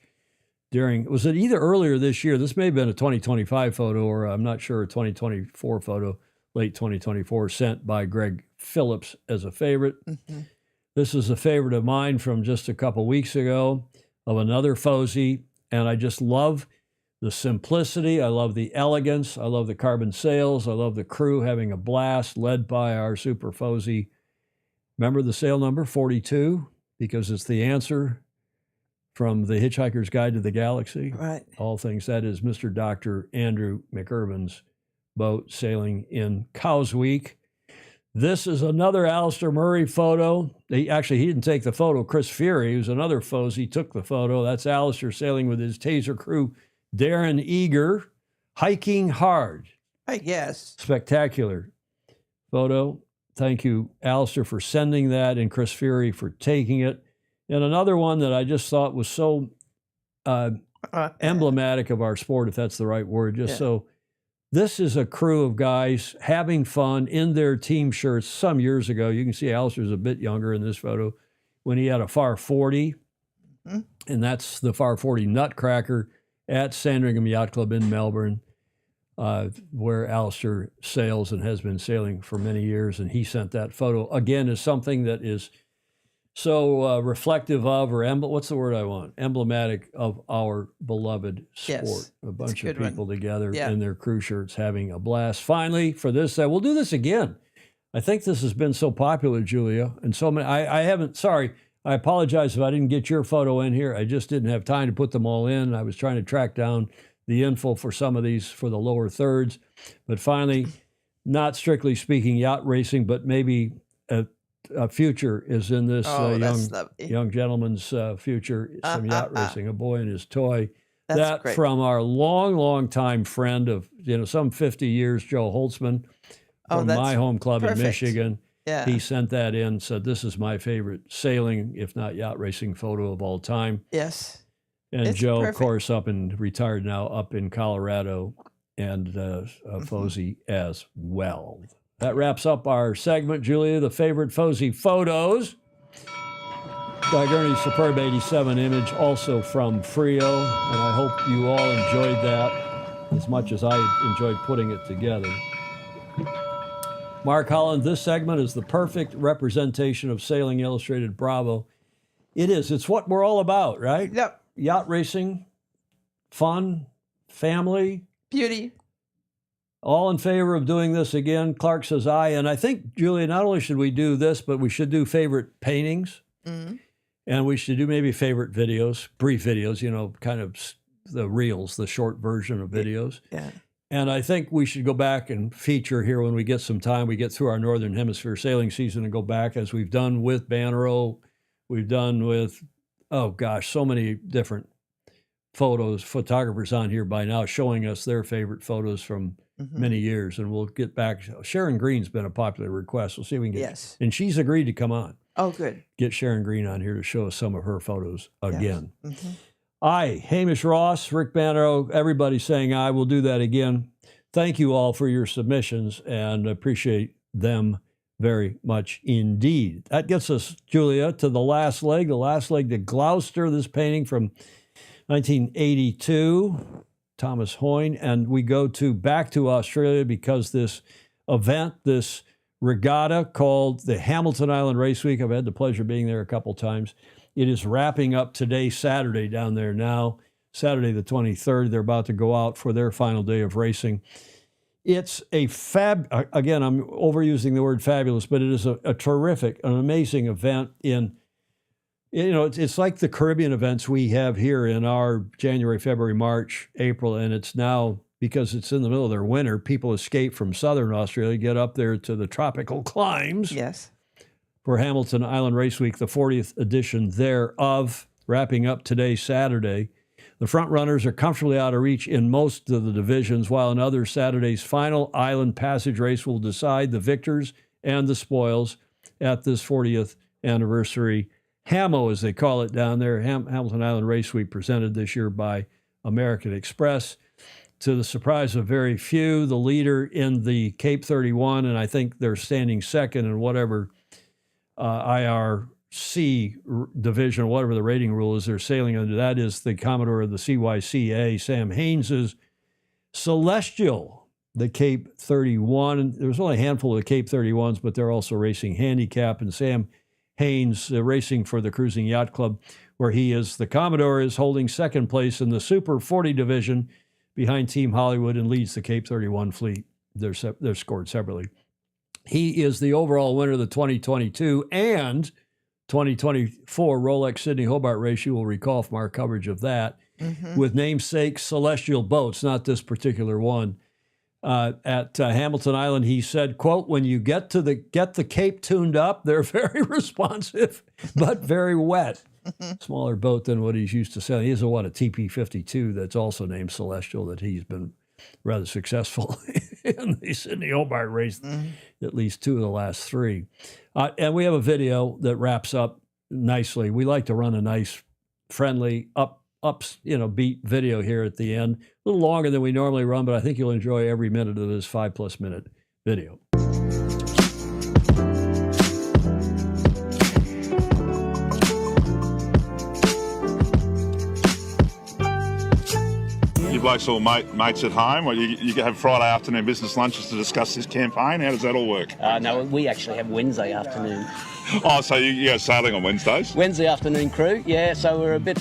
Was it either earlier this year? This may have been a 2025 photo, or I'm not sure, a 2024 photo, late 2024, sent by Greg Phillips as a favorite. This is a favorite of mine from just a couple weeks ago of another Fozy, and I just love the simplicity. I love the elegance. I love the carbon sails. I love the crew having a blast, led by our Super Fozy. Remember the sail number 42? Because it's the answer from The Hitchhiker's Guide to the Galaxy. Right. All things. That is Mr. Dr. Andrew McIrvin's boat sailing in Cows Week. This is another Alistair Murray photo. He didn't take the photo. Chris Fury, who's another Fozy, took the photo. That's Alistair sailing with his Taser crew, Darren Eager, hiking hard. I guess. Spectacular photo. Thank you, Alistair, for sending that, and Chris Fury for taking it. And another one that I just thought was so emblematic of our sport, if that's the right word, this is a crew of guys having fun in their team shirts some years ago. You can see Alistair's a bit younger in this photo when he had a Far 40, and that's the Far 40 Nutcracker at Sandringham Yacht Club in Melbourne, where Alistair sails and has been sailing for many years. And he sent that photo, again, as something that is so reflective of, or what's the word I want? Emblematic of our beloved sport. Yes, a bunch of good one. people together Yeah. in their crew shirts having a blast. Finally, for this, we'll do this again. I think this has been so popular, Julia, and so many. I haven't. Sorry, I apologize if I didn't get your photo in here. I just didn't have time to put them all in. I was trying to track down the info for some of these for the lower thirds, but finally, not strictly speaking yacht racing, but maybe a future is in this that's lovely. young gentleman's future, some yacht racing, a boy and his toy. That's that great. from our long time friend of some 50 years, Joe Holtzman, from that's my home club perfect. in Michigan. Yeah. He sent that in, said this is my favorite sailing, if not yacht racing photo of all time. Yes. And It's Joe, perfect. of course, retired now up in Colorado, and Fozy as well. That wraps up our segment, Julia, the favorite Fozy photos. Guy Gurney's Superb 87 image, also from Frio, and I hope you all enjoyed that as much as I enjoyed putting it together. Mark Holland, this segment is the perfect representation of Sailing Illustrated Bravo. It is. It's what we're all about, right? Yep. Yacht racing, fun, family. Beauty. All in favor of doing this again? Clark says aye. And I think, Julia, not only should we do this, but we should do favorite paintings. And we should do maybe favorite videos, brief videos, kind of the reels, the short version of videos. Yeah. And I think we should go back and feature here when we get some time. We get through our Northern Hemisphere sailing season and go back, as we've done with Bannerol. We've done with, oh gosh, so many different photographers on here by now showing us their favorite photos from many years. And we'll get back. Sharon Green's been a popular request. We'll see if we can get, Yes. and she's agreed to come on. Oh, good. Get Sharon Green on here to show us some of her photos again. Yes. Aye, Hamish Ross, Rick Bannerow, everybody saying aye. We'll do that again. Thank you all for your submissions and appreciate them very much indeed. That gets us, Julia, to the last leg to Gloucester, this painting from 1982, Thomas Hoyne. And we go back to Australia because this event, this regatta called the Hamilton Island Race Week, I've had the pleasure of being there a couple times. It is wrapping up today, Saturday, down there now. Saturday the 23rd, they're about to go out for their final day of racing. It's a again, I'm overusing the word fabulous, but it is a terrific, an amazing event it's like the Caribbean events we have here in our January, February, March, April, and it's now, because it's in the middle of their winter, people escape from southern Australia, get up there to the tropical climes. Yes. For Hamilton Island Race Week, the 40th edition thereof, wrapping up today, Saturday. The front runners are comfortably out of reach in most of the divisions, while in others, Saturday's final island passage race will decide the victors and the spoils at this 40th anniversary HAMO, as they call it down there, Hamilton Island Race Week, presented this year by American Express. To the surprise of very few, the leader in the Cape 31, and I think they're standing second in whatever IRC division, whatever the rating rule is they're sailing under, that is the Commodore of the CYCA, Sam Haynes's Celestial, the Cape 31. There's only a handful of the Cape 31s, but they're also racing handicap, and Sam Haynes racing for the Cruising Yacht Club, where he is, the Commodore is holding second place in the Super 40 division behind Team Hollywood and leads the Cape 31 fleet. They're scored separately. He is the overall winner of the 2022 and 2024 Rolex Sydney Hobart race. You will recall from our coverage of that, with namesake Celestial boats, not this particular one. At Hamilton Island, he said, quote, when you get the Cape tuned up, they're very responsive, but very wet. Smaller boat than what he's used to sailing. He has a TP-52 that's also named Celestial, that he's been rather successful in the Sydney Hobart race, at least 2 of the last 3. And we have a video that wraps up nicely. We like to run a nice, friendly, beat video here at the end. A little longer than we normally run, but I think you'll enjoy every minute of this 5+ minute video. You blokes all mates at home, or you have Friday afternoon business lunches to discuss this campaign? How does that all work? No, we actually have Wednesday afternoon. Oh, so you go sailing on Wednesdays? Wednesday afternoon crew, yeah, so we're a bit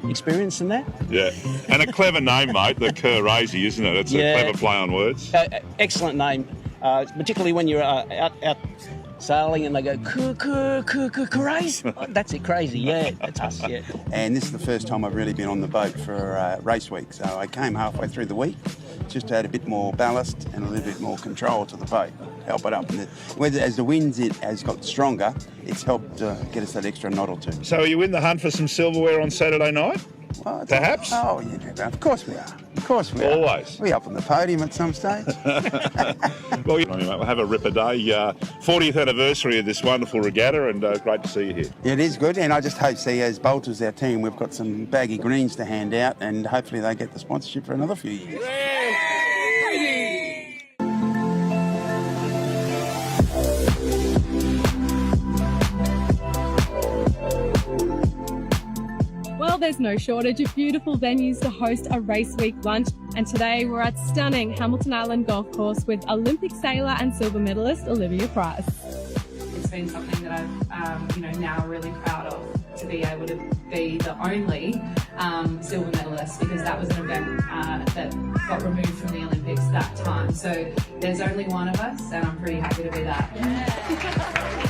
experienced in that. Yeah, and a clever name, mate, the Crazy, isn't it? It's a clever play on words. Excellent name, particularly when you're out sailing and they go, crazy. That's it, crazy, yeah, that's us, yeah. And this is the first time I've really been on the boat for race week, so I came halfway through the week just to add a bit more ballast and a little bit more control to the boat, help it up. And as the wind has got stronger, it's helped get us that extra knot or two. So are you in the hunt for some silverware on Saturday night? Well, perhaps? Oh, yeah, of course we are. Of course we are. Always. We're up on the podium at some stage. Well, we'll have a ripper day. 40th anniversary of this wonderful regatta, and great to see you here. Yeah, it is good, and I just hope, as Bolters, our team, we've got some baggy greens to hand out, and hopefully they get the sponsorship for another few years. Well, there's no shortage of beautiful venues to host a race week lunch, and today we're at stunning Hamilton Island Golf Course with Olympic sailor and silver medalist Olivia Price. It's been something that I'm, now really proud of, to be able to be the only silver medalist, because that was an event that got removed from the Olympics that time. So there's only one of us, and I'm pretty happy to be that. Yeah.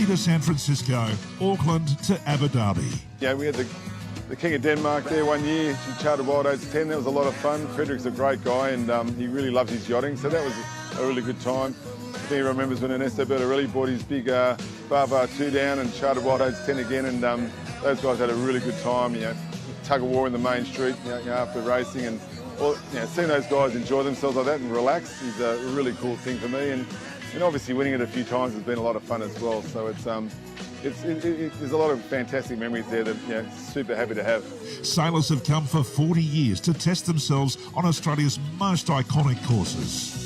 to San Francisco, Auckland to Abu Dhabi. Yeah, we had the King of Denmark there one year. She chartered Wild Oats 10. That was a lot of fun. Frederick's a great guy, and he really loves his yachting, so that was a really good time. I think he remembers when Ernesto Bertorelli bought his big Bar 2 down and chartered Wild Oats 10 again, and those guys had a really good time, tug of war in the main street, after racing, and seeing those guys enjoy themselves like that and relax is a really cool thing for me, and obviously winning it a few times has been a lot of fun as well. So there's a lot of fantastic memories there that super happy to have. Sailors have come for 40 years to test themselves on Australia's most iconic courses.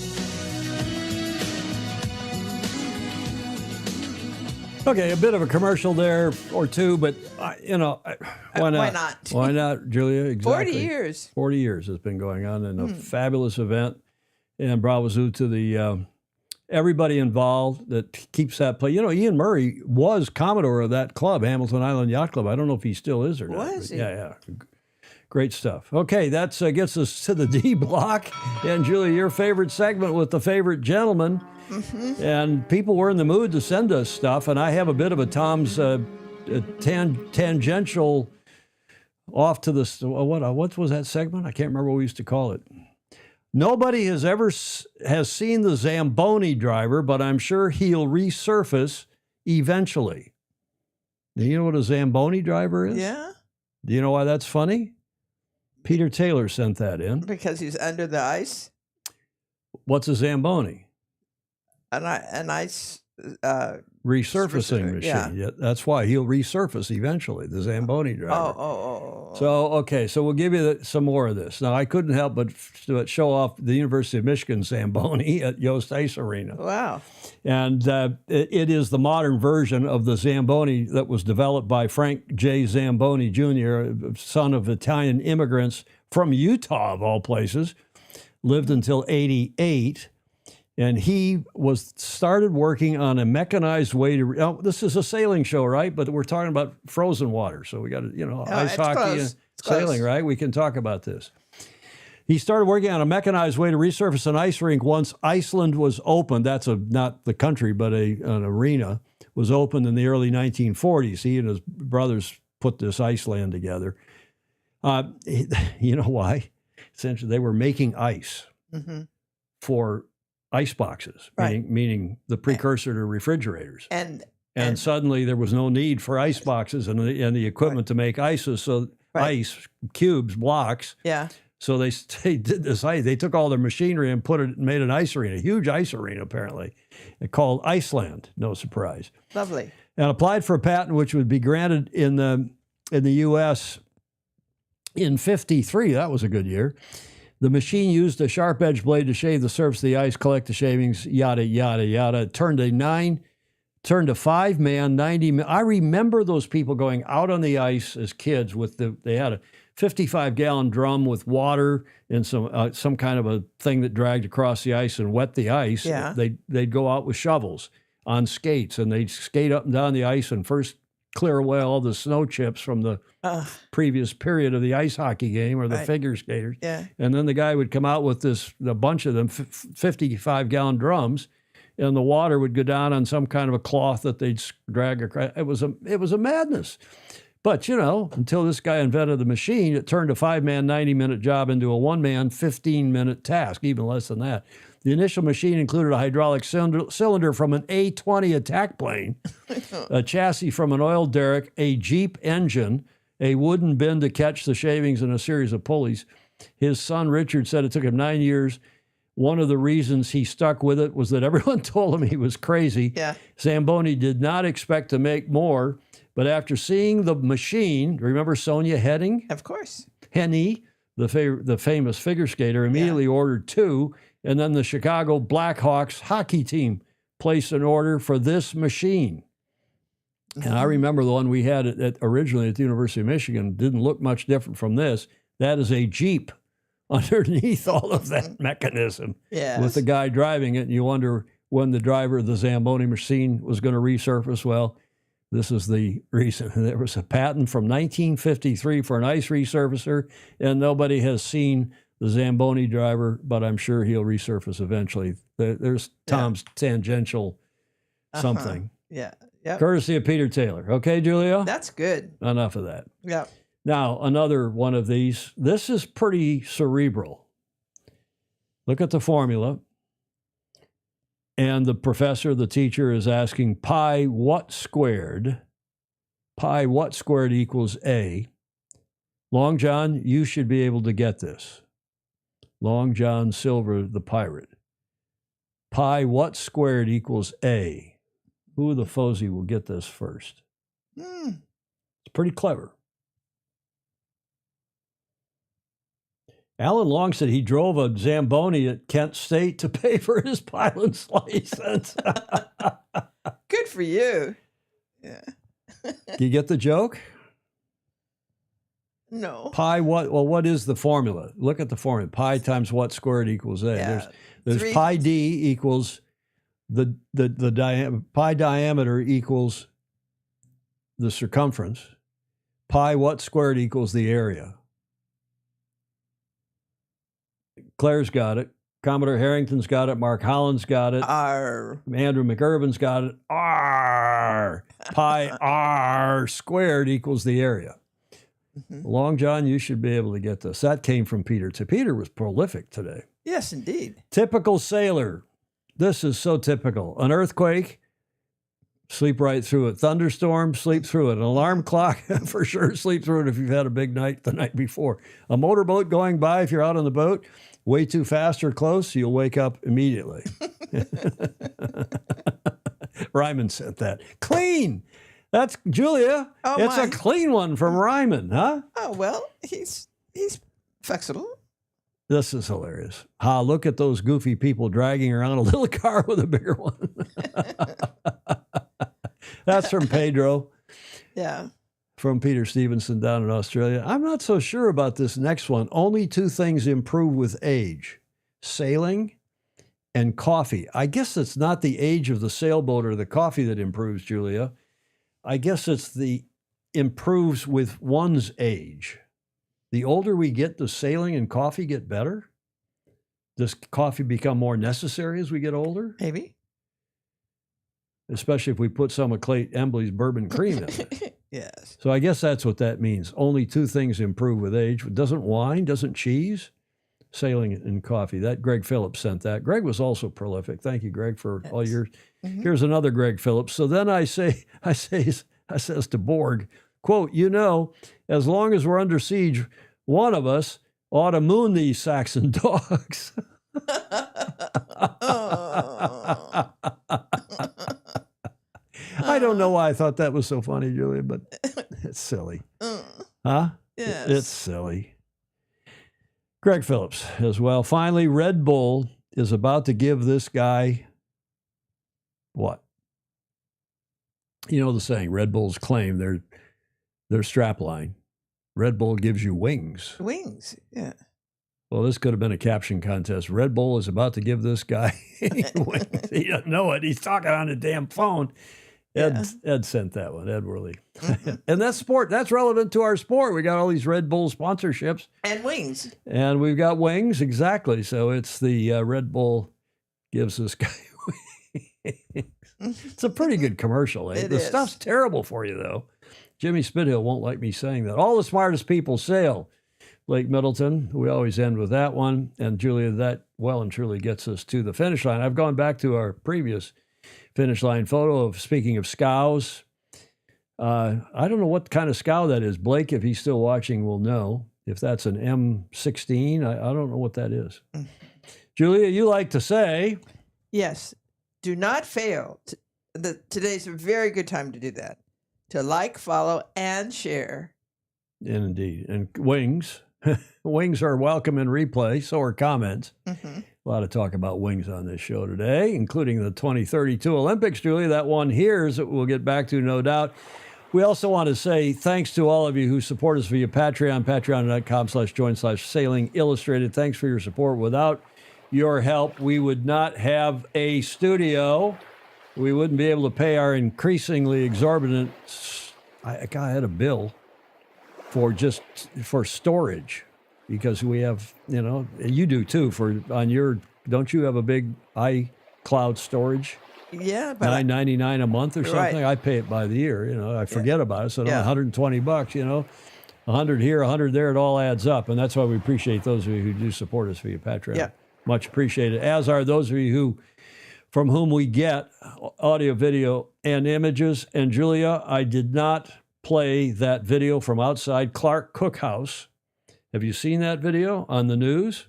Okay, a bit of a commercial there or two, but why not? Why not? Why not, Julia? Exactly. 40 years. 40 years has been going on, and a fabulous event. And bravo to the everybody involved that keeps that play. Ian Murray was Commodore of that club, Hamilton Island Yacht Club. I don't know if he still is or not. Was he? Yeah. Great stuff. Okay, that gets us to the D block. And Julia, your favorite segment with the favorite gentleman. Mm-hmm. And people were in the mood to send us stuff, and I have a bit of a Tom's tangential off to the what was that segment? I can't remember what we used to call it. Nobody has seen the Zamboni driver, but I'm sure he'll resurface eventually. Do you know what a Zamboni driver is? Yeah. Do you know why that's funny? Peter Taylor sent that in. Because he's under the ice? What's a Zamboni? An ice resurfacing machine. Yeah, that's why he'll resurface eventually, the Zamboni driver. So we'll give you some more of this. Now, I couldn't help but show off the University of Michigan Zamboni at Yost Ice Arena. Wow. And it is the modern version of the Zamboni that was developed by Frank J. Zamboni Jr., son of Italian immigrants from Utah, of all places, lived until 88. And he started working on a mechanized way to. This is a sailing show, right? But we're talking about frozen water, so we got to, ice hockey and sailing, right? We can talk about this. He started working on a mechanized way to resurface an ice rink once Iceland was opened. That's not the country, but an arena was opened in the early 1940s. He and his brothers put this Iceland together. You know why? Essentially, they were making ice for ice boxes, meaning the precursor to refrigerators. And suddenly there was no need for ice boxes and the equipment to make ices. So ice cubes, blocks. Yeah. So they did this ice. They took all their machinery and made an ice arena, a huge ice arena apparently, called Iceland. No surprise. Lovely. And applied for a patent which would be granted in the U.S. in '53. That was a good year. The machine used a sharp edge blade to shave the surface of the ice, collect the shavings, yada, yada, yada. It turned to 5-man, 90. I remember those people going out on the ice as kids they had a 55-gallon drum with water and some kind of a thing that dragged across the ice and wet the ice. Yeah. They'd go out with shovels on skates, and they'd skate up and down the ice and first clear away all the snow chips from the previous period of the ice hockey game or the figure skaters. Yeah. And then the guy would come out with a bunch of them, 55-gallon drums, and the water would go down on some kind of a cloth that they'd drag across. It was a madness. But, until this guy invented the machine, it turned a 5-man, 90-minute job into a 1-man, 15-minute task, even less than that. The initial machine included a hydraulic cylinder from an A-20 attack plane, a chassis from an oil derrick, a Jeep engine, a wooden bin to catch the shavings, and a series of pulleys. His son, Richard, said it took him 9 years. One of the reasons he stuck with it was that everyone told him he was crazy. Yeah. Zamboni did not expect to make more, but after seeing the machine, remember Sonia Henning? Of course. Henny, the famous figure skater, immediately ordered 2, and then the Chicago Blackhawks hockey team placed an order for this machine. And I remember the one we had originally at the University of Michigan didn't look much different from this. That is a Jeep underneath all of that mechanism with the guy driving it. And you wonder when the driver of the Zamboni machine was going to resurface. Well, this is the reason. There was a patent from 1953 for an ice resurfacer, and nobody has seen the Zamboni driver, but I'm sure he'll resurface eventually. There's Tom's tangential something. Yeah. Yep. Courtesy of Peter Taylor. Okay, Julia? That's good. Enough of that. Yeah. Now, another one of these. This is pretty cerebral. Look at the formula. And the professor, the teacher, is asking pi what squared equals A. Long John, you should be able to get this. Long John Silver, the pirate. Pi what squared equals A. Who of the Fozy will get this first? It's pretty clever. Alan Long said he drove a Zamboni at Kent State to pay for his pilot's license. Good for you. Yeah. Do you get the joke? No. Pi what? Well, what is the formula? Look at the formula. Pi times what squared equals A. Yeah. There's pi d equals the pi diameter equals the circumference. Pi what squared equals the area. Claire's got it. Commodore Harrington's got it. Mark Holland's got it. R. Andrew McIrvin's got it. R. Pi r squared equals the area. Long John, you should be able to get this. That came from Peter. Peter was prolific today. Yes, indeed. Typical sailor. This is so typical. An earthquake, sleep right through it. Thunderstorm, sleep through it. An alarm clock, for sure, sleep through it if you've had a big night the night before. A motorboat going by, if you're out on the boat, way too fast or close, you'll wake up immediately. Ryman sent that. Clean. That's Julia. Oh, it's my. a clean one from Ryman, huh? Oh, well, he's flexible. This is hilarious. Look at those goofy people dragging around a little car with a bigger one. That's from Pedro. Yeah. From Peter Stevenson down in Australia. I'm not so sure about this next one. Only two things improve with age: sailing and coffee. I guess it's not the age of the sailboat or the coffee that improves, Julia. I guess it's the improves with one's age. The older we get, does sailing and coffee get better? Does coffee become more necessary as we get older? Maybe. Especially if we put some of Clayton Embly's bourbon cream in it. Yes. So I guess that's what that means. Only two things improve with age. Doesn't wine, doesn't cheese, sailing and coffee. That Greg Phillips sent that. Greg was also prolific. Thank you, Greg, for all your. Here's another Greg Phillips. So then I says to Borg, quote, as long as we're under siege, one of us ought to moon these Saxon dogs. I don't know why I thought that was so funny, Julia, but it's silly. Huh? Yes. It's silly. Greg Phillips as well. Finally, Red Bull is about to give this guy what? You know the saying, Red Bulls claim their strapline. Red Bull gives you wings. Wings, yeah. Well, this could have been a caption contest. Red Bull is about to give this guy wings. He doesn't know it. He's talking on the damn phone. Ed sent that one, Ed Worley. And that's sport. That's relevant to our sport. We got all these Red Bull sponsorships. And wings. And we've got wings, exactly. So it's the Red Bull gives this guy wings. It's a pretty good commercial. Eh? The stuff's terrible for you, though. Jimmy Spithill won't like me saying that. All the smartest people sail. Lake Middleton, we always end with that one. And Julia, that well and truly gets us to the finish line. I've gone back to our previous finish line photo of, speaking of scows. I don't know what kind of scow that is. Blake, if he's still watching, will know. If that's an M16, I don't know what that is. Julia, you like to say. Yes. Do not fail. Today's a very good time to do that. To like, follow, and share. Indeed. And wings. Wings are welcome in replay. So are comments. A lot of talk about wings on this show today, including the 2032 Olympics, Julia. That one here is that we'll get back to, no doubt. We also want to say thanks to all of you who support us via Patreon, patreon.com/join/sailing illustrated. Thanks for your support. Without your help, we would not have a studio. We wouldn't be able to pay our increasingly exorbitant, I had a bill for storage, because we have, you do too, don't you have a big iCloud storage? Yeah, but $9.99 a month or something. Right. I pay it by the year. You know, I forget about it. So Yeah. $120. You know, 100 here, 100 there. It all adds up, and that's why we appreciate those of you who do support us via Patreon. Yeah. Much appreciated. As are those of you from whom we get audio, video, and images. And Julia, I did not play that video from outside Clark Cookhouse. Have you seen that video on the news?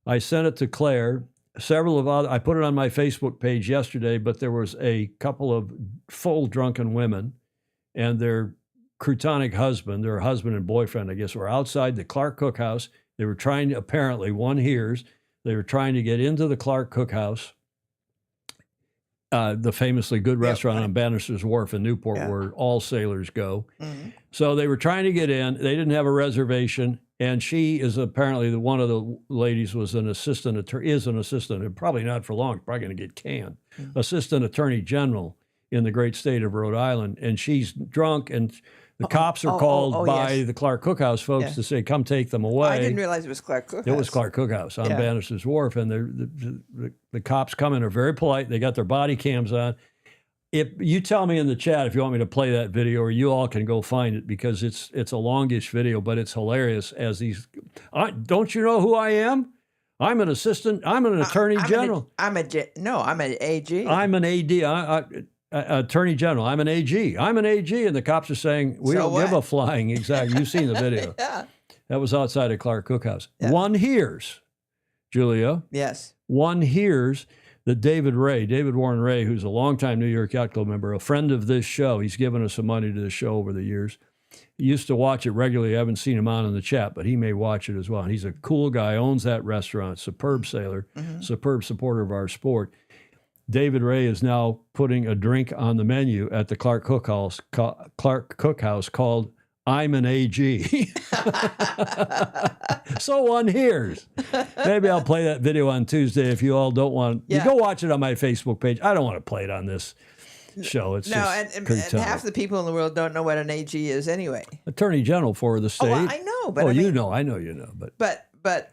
I sent it to Claire. I put it on my Facebook page yesterday, but there was a couple of full drunken women and their crotonic husband, their husband and boyfriend, I guess, were outside the Clark Cookhouse. They were trying to, apparently, one hears, they were trying to get into the Clark Cookhouse, the famously good restaurant on Bannister's Wharf in Newport, where all sailors go. Mm-hmm. So they were trying to get in. They didn't have a reservation, and she is apparently one of the ladies was an assistant attorney, and probably not for long, probably going to get canned, assistant attorney general in the great state of Rhode Island, and she's drunk, and the cops are called by the Clark Cookhouse folks to say, come take them away. I didn't realize it was Clark Cookhouse. It was Clark Cookhouse on Bannister's Wharf, and the cops come in, are very polite. They got their body cams on. If you tell me in the chat if you want me to play that video, or you all can go find it, because it's a longish video, but it's hilarious. As these, don't you know who I am? I'm an assistant. I'm an attorney general. I'm an AG. I'm an AD. Attorney General. I'm an AG. I'm an AG, and the cops are saying we don't give a flying. Exactly. You've seen the video. Yeah. That was outside of Clark Cookhouse. Yeah. One hears, Julia. Yes. One hears that David Warren Ray, who's a longtime New York Yacht Club member, a friend of this show, he's given us some money to the show over the years. He used to watch it regularly. I haven't seen him on in the chat, but he may watch it as well. And he's a cool guy, owns that restaurant, superb sailor, superb supporter of our sport. David Ray is now putting a drink on the menu at the Clark Cookhouse called I'm an AG. So one hears. Maybe I'll play that video on Tuesday if you all don't want. You go watch it on my Facebook page. I don't want to play it on this show. It's and half the people in the world don't know what an AG is anyway. Attorney General for the state. Oh, I know, but I you mean, know, I know you know, but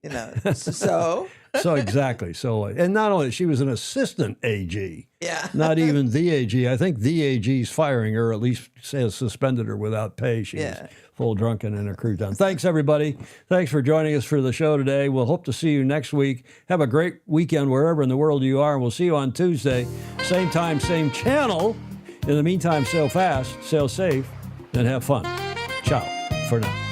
you know, so. So exactly. So, and not only, she was an assistant AG. Yeah. Not even the AG. I think the AG's firing her, or at least has suspended her without pay. She was full drunken in her crouton. Thanks, everybody. Thanks for joining us for the show today. We'll hope to see you next week. Have a great weekend wherever in the world you are. And we'll see you on Tuesday. Same time, same channel. In the meantime, sail fast, sail safe, and have fun. Ciao for now.